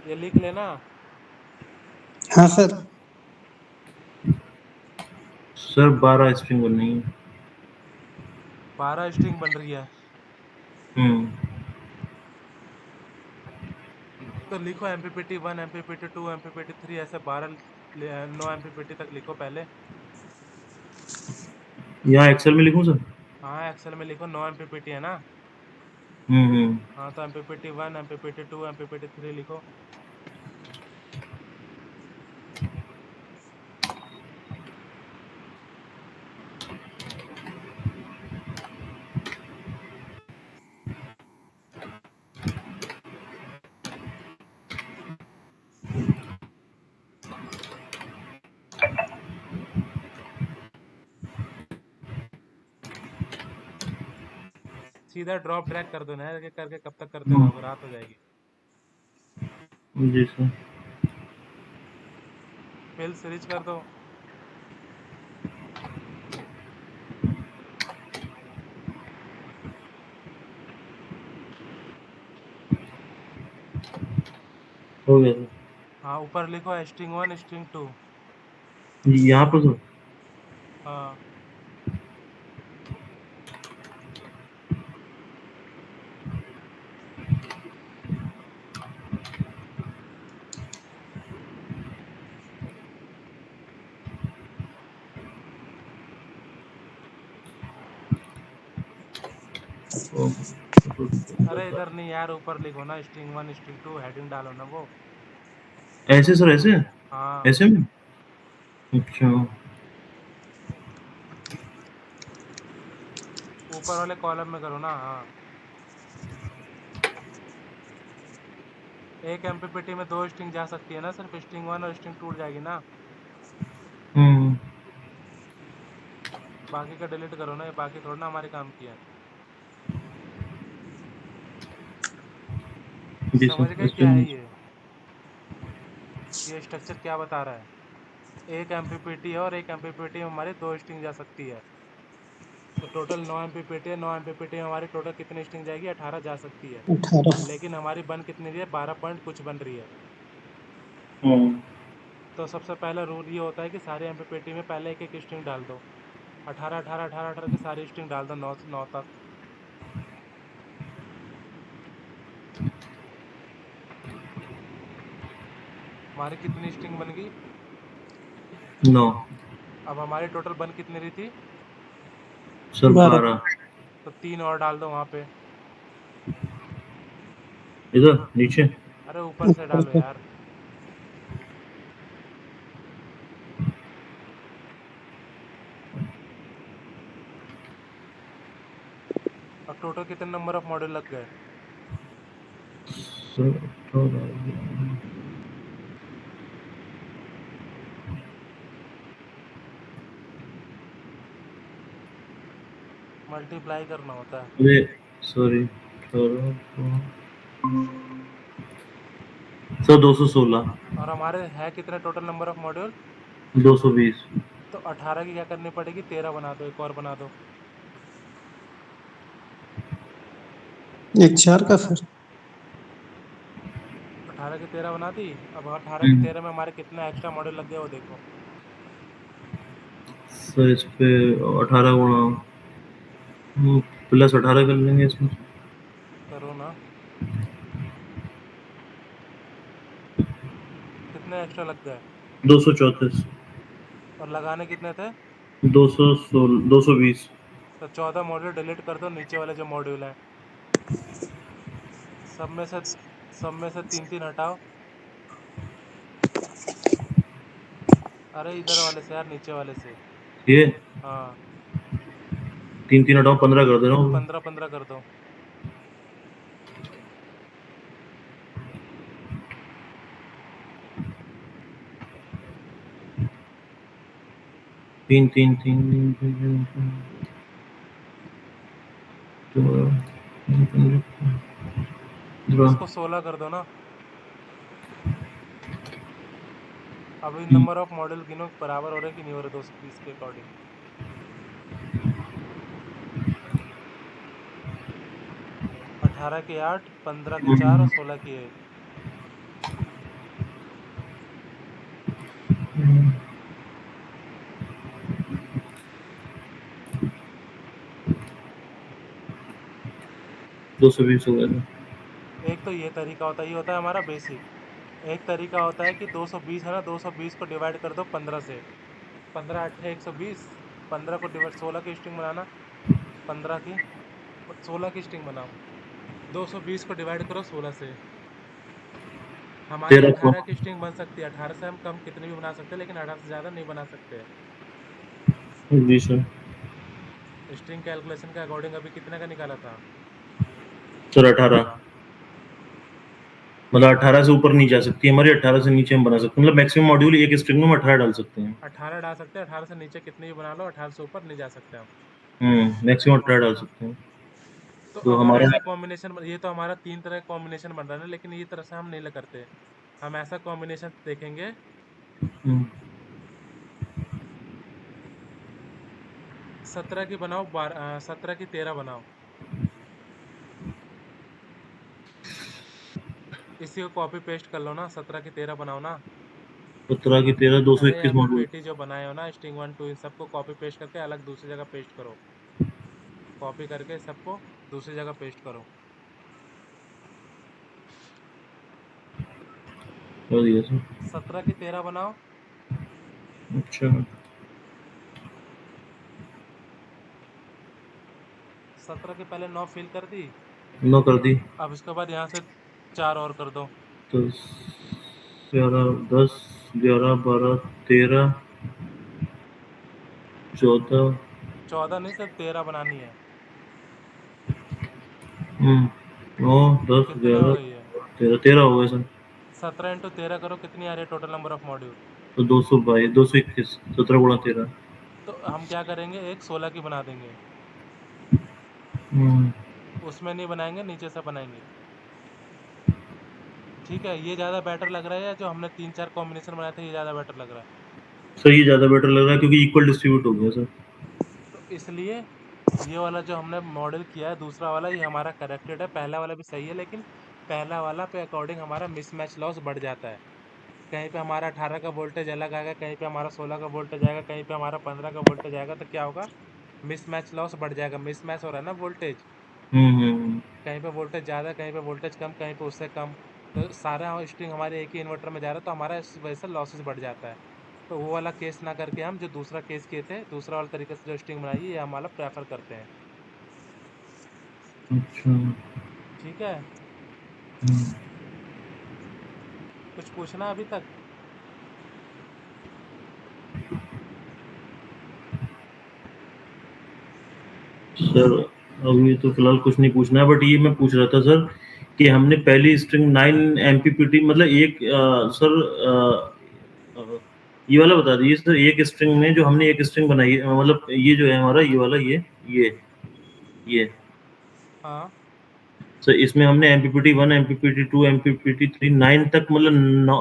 ये लिख लेना। हाँ सर। सर 12 स्ट्रिंग बननी है। 12 स्ट्रिंग बन रही है। तो लिखो MPPT1, MPPT2, MPPT3 ऐसे 12 9 MPPT तक लिखो पहले। यहाँ एक्सेल में लिखूं सर? हाँ एक्सेल में लिखो, 9 MPPT है ना। हम्म। हाँ तो MPPT1, MPPT2, MPPT3 लिखो। सीधा ड्रॉप ड्रैग कर दो ना, करके करके कब तक करते रहोगे, रात हो जाएगी। जी सर। फिल सीरीज कर दो। हो गया सर। हाँ ऊपर लिखो string1 string2। यहाँ पर सर? हाँ अरे इधर नहीं यार, ऊपर लिखो ना string1 string2, हेडिंग डालो ना वो। ऐसे सर, ऐसे हाँ ऐसे में? अच्छा। ऊपर वाले कॉलम में करो ना। हाँ एक MPPT में 2 स्ट्रिंग जा सकती है ना, सिर्फ string1 और string2 उड़ जाएगी ना। हम्म। बाकी का डिलीट करो ना, ये बाकी थोड़ा ना हमारे काम की है। जी समझ सर, गए क्या है स्ट्रिंग। ये स्ट्रक्चर क्या बता रहा है। एक MPPT है और एक MPPT में हमारी 2 स्ट्रिंग जा सकती है। तो टोटल 9 MPPT है, 9 MPPT में हमारी टोटल कितनी स्ट्रिंग जाएगी, 18 जा सकती है। 18। लेकिन हमारी बन कितनी रही है, 12 पॉइंट कुछ बन रही है। हम्म। तो सबसे पहला रूल ये होता है कि सारे MPPT में पहले एक एक स्ट्रिंग डाल दो। 18 18 18 18 की सारी स्ट्रिंग डाल दो, 9 9 तक। हमारी कितनी स्ट्रिंग बन गई? 9। अब हमारी टोटल बन कितनी रही थी? सर 12। 12। तो 3 और डाल दो वहां पे। इधर नीचे? अरे ऊपर से ऊपर डालो से। यार। अब टोटल कितने नंबर ऑफ मॉड्यूल लग गए? सर 18। मल्टीप्लाई करना होता है। अरे सॉरी, 18। सर 216। और हमारे है कितने टोटल नंबर ऑफ मॉड्यूल? 220। तो 18 की क्या करनी पड़ेगी, 13 बना दो, एक और बना दो। एक 4 का सर। 18 की 13 बना दी। अब 18 की हम्म। 13 में हमारे कितने एक्स्ट्रा मॉड्यूल लग गए वो देखो। सर इस पे 18 गुणा प्लस 18 कर लेंगे इसमें। करो ना। कितने एक्स्ट्रा लग गए? 234। और लगाने कितने थे? 216, 220। तो 14 मॉड्यूल डिलीट कर दो, नीचे वाले जो मॉड्यूल हैं सब में से सब में से 3 3 हटाओ। अरे इधर वाले से यार, नीचे वाले से। ये हाँ 3 3 हटाओ, 15 कर दे रहा हूँ। 15 15 कर दो। 3 3 3। इसको 16 कर दो ना। अभी नंबर ऑफ मॉड्यूल गिनो, बराबर हो रहे कि नहीं हो रहे 220 के अकॉर्डिंग। 18 के 8, 15 के 4 और 16 की 1। 220 हो गया था। एक तो ये तरीका होता है, ये होता है हमारा बेसिक। एक तरीका होता है कि 220 है ना, 220 को डिवाइड कर दो 15 से। 15 अट्ठे 120, 15 को डिवाइड 16 की स्ट्रिंग बनाना, 15 की 16 की स्ट्रिंग बनाओ, 220 को डिवाइड करो 16 से। हमारी 13 को 18 की स्ट्रिंग बन सकती है, 18 से हम कम कितनी भी बना सकते हैं, लेकिन 18 से ज़्यादा नहीं बना सकते। जी सर। स्ट्रिंग कैलकुलेशन के अकॉर्डिंग अभी कितने का निकाला था? सर 18, मतलब 18 से ऊपर नहीं जा सकती हमारी, 18 से नीचे हम बना सकते हैं, मतलब मैक्सिमम मॉड्यूल एक स्ट्रिंग में हम 18 डाल सकते हैं। 18 डाल सकते हैं, 18 से नीचे कितनी भी बना लो, 18 से ऊपर नहीं जा सकते हम। मैक्सिमम 18 डाल सकते हैं। तो तो अब हम हमारा ऐसा कॉम्बिनेशन, ये तो हमारा 3 तरह का कॉम्बिनेशन बन रहा है ना, लेकिन ये तरह से हम नहीं करते। हम ऐसा कॉम्बिनेशन देखेंगे, हम्म, 17 की बनाओ, 17 की 13 बनाओ, इसी को कॉपी पेस्ट कर लो ना, 17 की 13 बनाओ ना। 17 की 13, अरे 221 मॉड्यूल। एमपीपीटी जो बनाए हो ना, स्ट्रिंग 1 2 इन सबको कॉपी पेस्ट करके अलग दूसरी जगह पेस्ट करो। कॉपी करके सबको दूसरी जगह पेस्ट करो। कर दिया सर। 17 की 13 बनाओ, अच्छा, 17 के पहले 9 फिल कर दी। 9 कर दी। अब इसके बाद यहाँ से 4 और कर दो। 10 11 10 11 12 13 14। 14 नहीं, सिर्फ 13 बनानी है। 9 10 कितने हो 11 गई है? 13, 13 हो गए सर। 17 इंटू 13 करो, कितनी आ रही है टोटल नंबर ऑफ मॉड्यूल? तो 222 221, 17 गुणा 13। तो हम क्या करेंगे, एक 16 की बना देंगे, हम्म, उसमें नहीं बनाएंगे, नीचे से बनाएंगे। ठीक है, ये ज़्यादा बेटर लग रहा है, या जो हमने 3 4 कॉम्बिनेशन बनाए थे ये ज़्यादा बेटर लग रहा है? सर ये ज़्यादा बेटर लग रहा है क्योंकि इक्वल डिस्ट्रीब्यूट हो गया सर। तो इसलिए ये वाला जो हमने मॉडल किया है, दूसरा वाला, ये हमारा करेक्टेड है। पहला वाला भी सही है, लेकिन पहला वाला पे अकॉर्डिंग हमारा मिसमैच लॉस बढ़ जाता है। कहीं पे हमारा 18 का वोल्टेज अलग आएगा, कहीं पे हमारा 16 का वोल्टेज आएगा, कहीं पे हमारा 15 का वोल्टेज आएगा, तो क्या होगा, मिसमैच लॉस बढ़ जाएगा। मिसमैच हो रहा है ना वोल्टेज, हम्म। कहीं पे वोल्टेज ज़्यादा, कहीं पे वोल्टेज कम, कहीं पे उससे कम। तो सारा स्ट्रिंग हमारे एक ही इन्वर्टर में जा रहा है, तो हमारा इस वजह से लॉसेस बढ़ जाता है। तो वो वाला केस ना करके हम जो दूसरा केस किए थे, दूसरा वाला तरीके से जो स्ट्रिंग बनाई है, ये हम वाला प्रेफर करते हैं। अच्छा। ठीक है, हम्म। कुछ पूछना अभी तक? सर अभी तो फिलहाल कुछ नहीं पूछना है, बट ये मैं पूछ रहा था सर कि हमने पहली स्ट्रिंग 9 एमपीपीटी, मतलब एक सर ये वाला बता दीजिए सर, एक स्ट्रिंग में जो हमने एक स्ट्रिंग बनाई है, मतलब ये जो है हमारा ये वाला ये ये हाँ, सर, इसमें हमने एमपीपीटी 1 एमपीपीटी 2 एमपीपीटी 3 9 तक, मतलब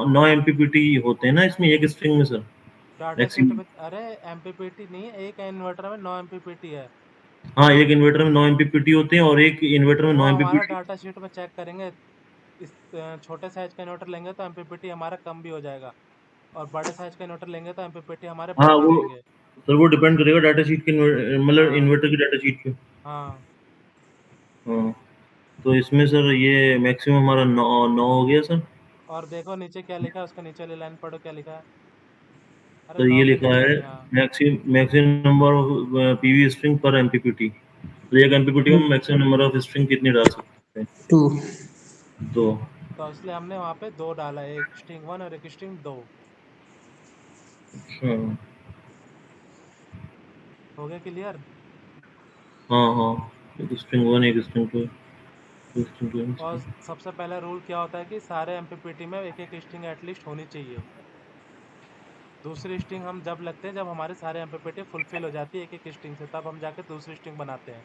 9 एमपीपीटी होते हैं ना इसमें एक स्ट्रिंग में सर, डाटा शीट मैक्सिमम। में, अरे एमपीपीटी नहीं है, एक इन्वर्टर में 9 एमपीपीटी है। हाँ, एक इन्वर्टर में 9 एमपीपीटी होते हैं और एक इन्वर्टर में वो 9 हमारा एमपीपीटी। डाटा शीट में चेक करेंगे। इस छोटे साइज का इन्वर्टर लेंगे तो एमपीपीटी हमारा कम भी हो जाएगा, और बड़े साइज का इन्वर्टर लेंगे तो एमपीपीटी हमारे बढ़ हाँ भी वो जाएंगे। सर, वो डिपेंड करेगा डाटा शीट के मतलब हाँ इन्वर्टर की डाटा शीट पे। हाँ। हाँ, तो इसमें सर ये मैक्सिमम हमारा 9 हो गया सर। और देखो नीचे क्या लिखा है, उसका नीचे वाली लाइन पढ़ो क्या लिखा है। अरे तो 9 ये के लिखा नीचे है वाली, हाँ। Maximum number of PV string पर एमपीपीटी। तो एक एमपीपीटी में मैक्सिमम नंबर ऑफ स्ट्रिंग कितनी डाल सकते हैं? 2। तो तो इसलिए हमने वहाँ पे 2 डाला है, एक स्ट्रिंग 1 और एक स्ट्रिंग 2। अच्छा। हो गया क्लियर? हाँ हाँ, एक स्ट्रिंग 1 एक स्ट्रिंग 2 एक स्ट्रिंग 2। और सबसे पहला रूल क्या होता है कि सारे एमपीपीटी में एक एक स्ट्रिंग एटलीस्ट होनी चाहिए। दूसरी स्ट्रिंग हम जब लगते हैं जब हमारे सारे एमपीपीटी फुलफिल हो जाती है एक एक स्ट्रिंग से, तब हम जाके दूसरी स्ट्रिंग बनाते हैं।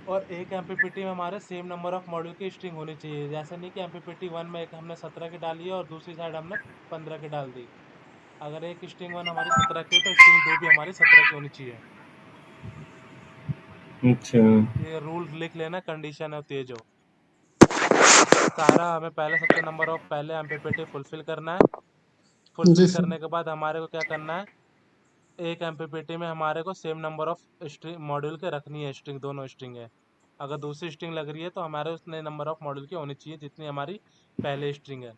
और एक एमपीपीटी में हमारे सेम नंबर ऑफ मॉड्यूल की स्ट्रिंग होनी चाहिए। जैसे नहीं कि एमपीपीटी 1 में एक हमने 17 की डाली है और दूसरी साइड हमने 15 की डाल दी। अगर एक स्ट्रिंग 1 हमारी 17 की हो तो स्ट्रिंग 2 भी हमारी 17 की होनी चाहिए। अच्छा। ये रूल लिख लेना, कंडीशन है तेज हो। सारा हमें पहले सबसे नंबर ऑफ पहले एमपीपीटी फुलफिल करना है। जी फुलफिल सर। करने के बाद हमारे को क्या करना है, एक एमपीपीटी में हमारे को same number of string module के रखनी है, स्ट्रिंग दोनों स्ट्रिंग है। अगर दूसरी स्ट्रिंग लग रही है तो हमारे उतने नंबर ऑफ मॉड्यूल की होनी चाहिए जितनी हमारी पहले स्ट्रिंग है।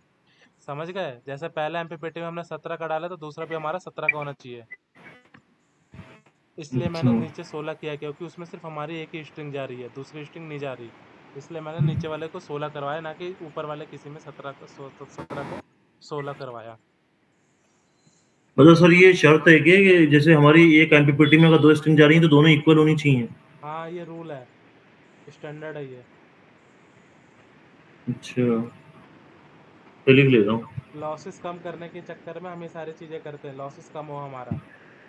समझ गए? जैसे पहले एमपीपीटी में हमने 17 का डाला तो दूसरा भी हमारा 17 का होना चाहिए। इसलिए मैंने अच्छा नीचे 16 किया क्योंकि उसमें सिर्फ हमारी एक ही स्ट्रिंग जा रही है, दूसरी स्ट्रिंग नहीं जा रही। इसलिए मैंने नीचे वाले को 16 करवाया, ना कि ऊपर वाले किसी में 17 को 16 करवाया। मतलब सर ये शर्त है कि जैसे हमारी एक एमपीपीटी में अगर 2 स्ट्रिंग जा रही है तो दोनों इक्वल होनी चाहिए? हाँ, ये रूल है, स्टैंडर्ड है ये। अच्छा, तो लिख लेता हूँ। लॉसेस कम करने के चक्कर में हम ये सारी चीज़ें करते हैं, लॉसेस कम हो हमारा।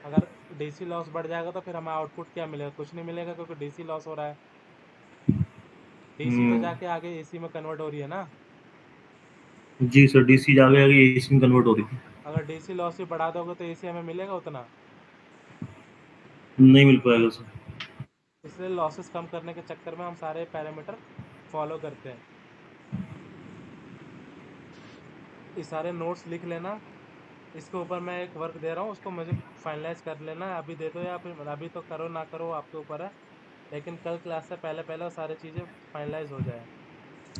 अगर डीसी लॉस बढ़ जाएगा तो फिर हमें आउटपुट क्या मिलेगा? कुछ नहीं मिलेगा, क्योंकि डीसी लॉस हो रहा है। डीसी तो हुँ। जाके आगे एसी में कन्वर्ट हो रही है ना। जी सर, डीसी आगे आगे एसी में कन्वर्ट हो रही है। अगर डीसी लॉस भी बढ़ा दोगे तो एसी हमें मिलेगा उतना। नहीं मिल पाएगा सर। इसलिए लॉसेस कम करने के चक्कर में हम सारे पैरामीटर फॉलो करते हैं। ये सारे नोट्स लिख लेना। इसके ऊपर मैं एक वर्क दे रहा हूँ, उसको मुझे फाइनलाइज कर लेना है। अभी दे दो या फिर अभी तो करो ना करो, आपके ऊपर है। लेकिन कल क्लास से पहले पहले वो सारी चीज़ें फाइनलाइज हो जाए।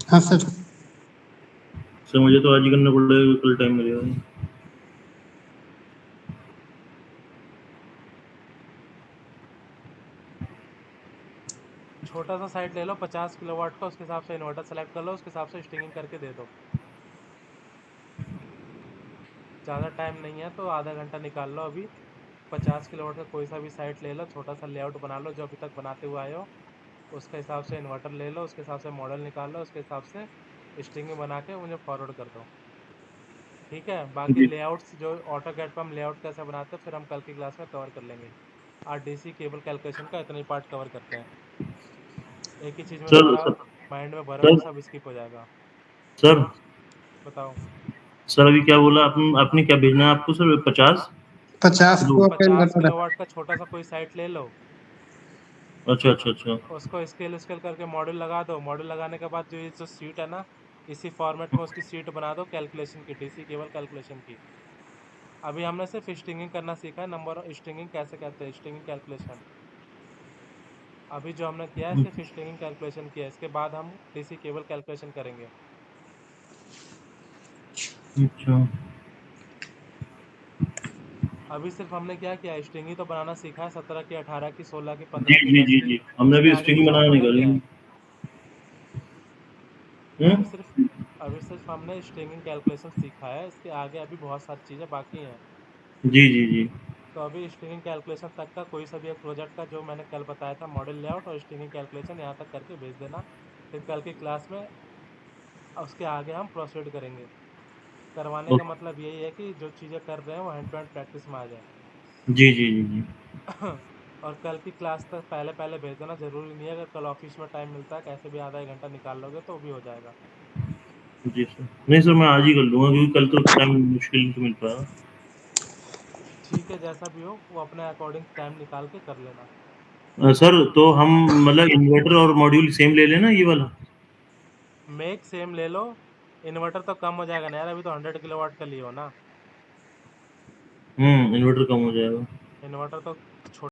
हाँ सर। सर मुझे तो आज ही करना पड़ेगा, कल टाइम मिलेगा नहीं। छोटा सा साइट ले लो 50 किलोवाट का, उसके हिसाब से इन्वर्टर सेलेक्ट कर लो, उसके हिसाब से स्टिंगिंग करके दे दो। ज़्यादा टाइम नहीं है तो आधा घंटा निकाल लो अभी। 50 किलोवाट का कोई सा भी साइट ले लो, छोटा सा लेआउट बना लो जो अभी तक बनाते हुए आए हो। उसके हिसाब से इन्वर्टर ले लो, उसके हिसाब से मॉडल निकाल लो, उसके हिसाब से स्ट्रिंग बना के मुझे फॉरवर्ड कर दो। ठीक है? बाकी जी। लेआउट्स जो ऑटो कैड पर हम लेआउट कैसे बनाते हैं फिर हम कल की क्लास में कवर कर लेंगे। आज डीसी केबल कैलकुलेशन का इतना ही पार्ट कवर करते हैं। एक ही चीज़ में सर तुम्हारा सर माइंड में भरोगे, सर सब स्किप हो जाएगा। सर बताओ। सर अभी क्या बोला आपने क्या भेजना है आपको सर? 50 50 किलो? को अपने 50 इन्वर्टर किलोवाट का छोटा सा कोई साइट ले लो, अच्छा, अच्छा, अच्छा। उसको स्केल स्केल करके मॉड्यूल लगा दो। मॉड्यूल लगाने के बाद जो ये जो सीट है ना, इसी फॉर्मेट में उसकी सीट बना दो कैलकुलेशन की, डीसी केबल कैलकुलेशन की। अभी हमने सिर्फ स्ट्रिंगिंग करना सीखा है, नंबर स्ट्रिंगिंग कैसे कहते हैं, स्ट्रिंगिंग कैलकुलेशन। अभी जो हमने किया है सिर्फ स्ट्रिंगिंग कैलकुलेशन किया है, इसके बाद हम डीसी केबल कैलकुलेशन करेंगे। अच्छा। अभी सिर्फ हमने क्या किया है, स्ट्रिंग ही तो बनाना सीखा है, 17 की, 18 की, 16 की, जी, 15 की, जी, 10 जी, की। जी। हमने इसके अभी आगे स्ट्रिंग कुछ और बनाना थोड़ा निकाली किया है। है। हुँ? अभी सिर्फ अभी सिर्फ हमने स्ट्रिंगिंग कैलकुलेशन सीखा है, इसके आगे अभी बहुत सारी चीज़ें बाकी हैं। जी, जी, जी। तो अभी स्ट्रिंगिंग कैलकुलेशन तक का कोई सा भी एक प्रोजेक्ट का जो मैंने कल बताया था, मॉडल लेआउट और स्ट्रिंगिंग कैलकुलेशन यहाँ तक करके भेज देना। फिर कल की क्लास में उसके आगे हम प्रोसीड करेंगे। करवाने का ओके। मतलब यही है कि जो चीज़ें कर रहे हैं वो हैंड टू हैंड प्रैक्टिस में आ जाए। जी, जी, जी, जी। और कल की क्लास तक पहले पहले भेज देना, ज़रूरी नहीं है अगर कल ऑफिस में टाइम मिलता है कैसे भी आधा एक घंटा निकाल लोगे तो भी हो जाएगा। जी सर। नहीं सर मैं आज ही कर लूँगा क्योंकि कल तो टाइम मुश्किल से मिल पाएगा। ठीक है, जैसा भी हो वो अपने अकॉर्डिंग टाइम निकाल के कर लेना। सर तो हम मतलब इन्वर्टर और मॉड्यूल सेम ले लें ना ये वाला? मेक सेम ले लो। इन्वर्टर तो कम हो जाएगा ना यार, अभी तो 100 किलोवाट का लिए हो ना। इन्वर्टर कम हो जाएगा। इन्वर्टर तो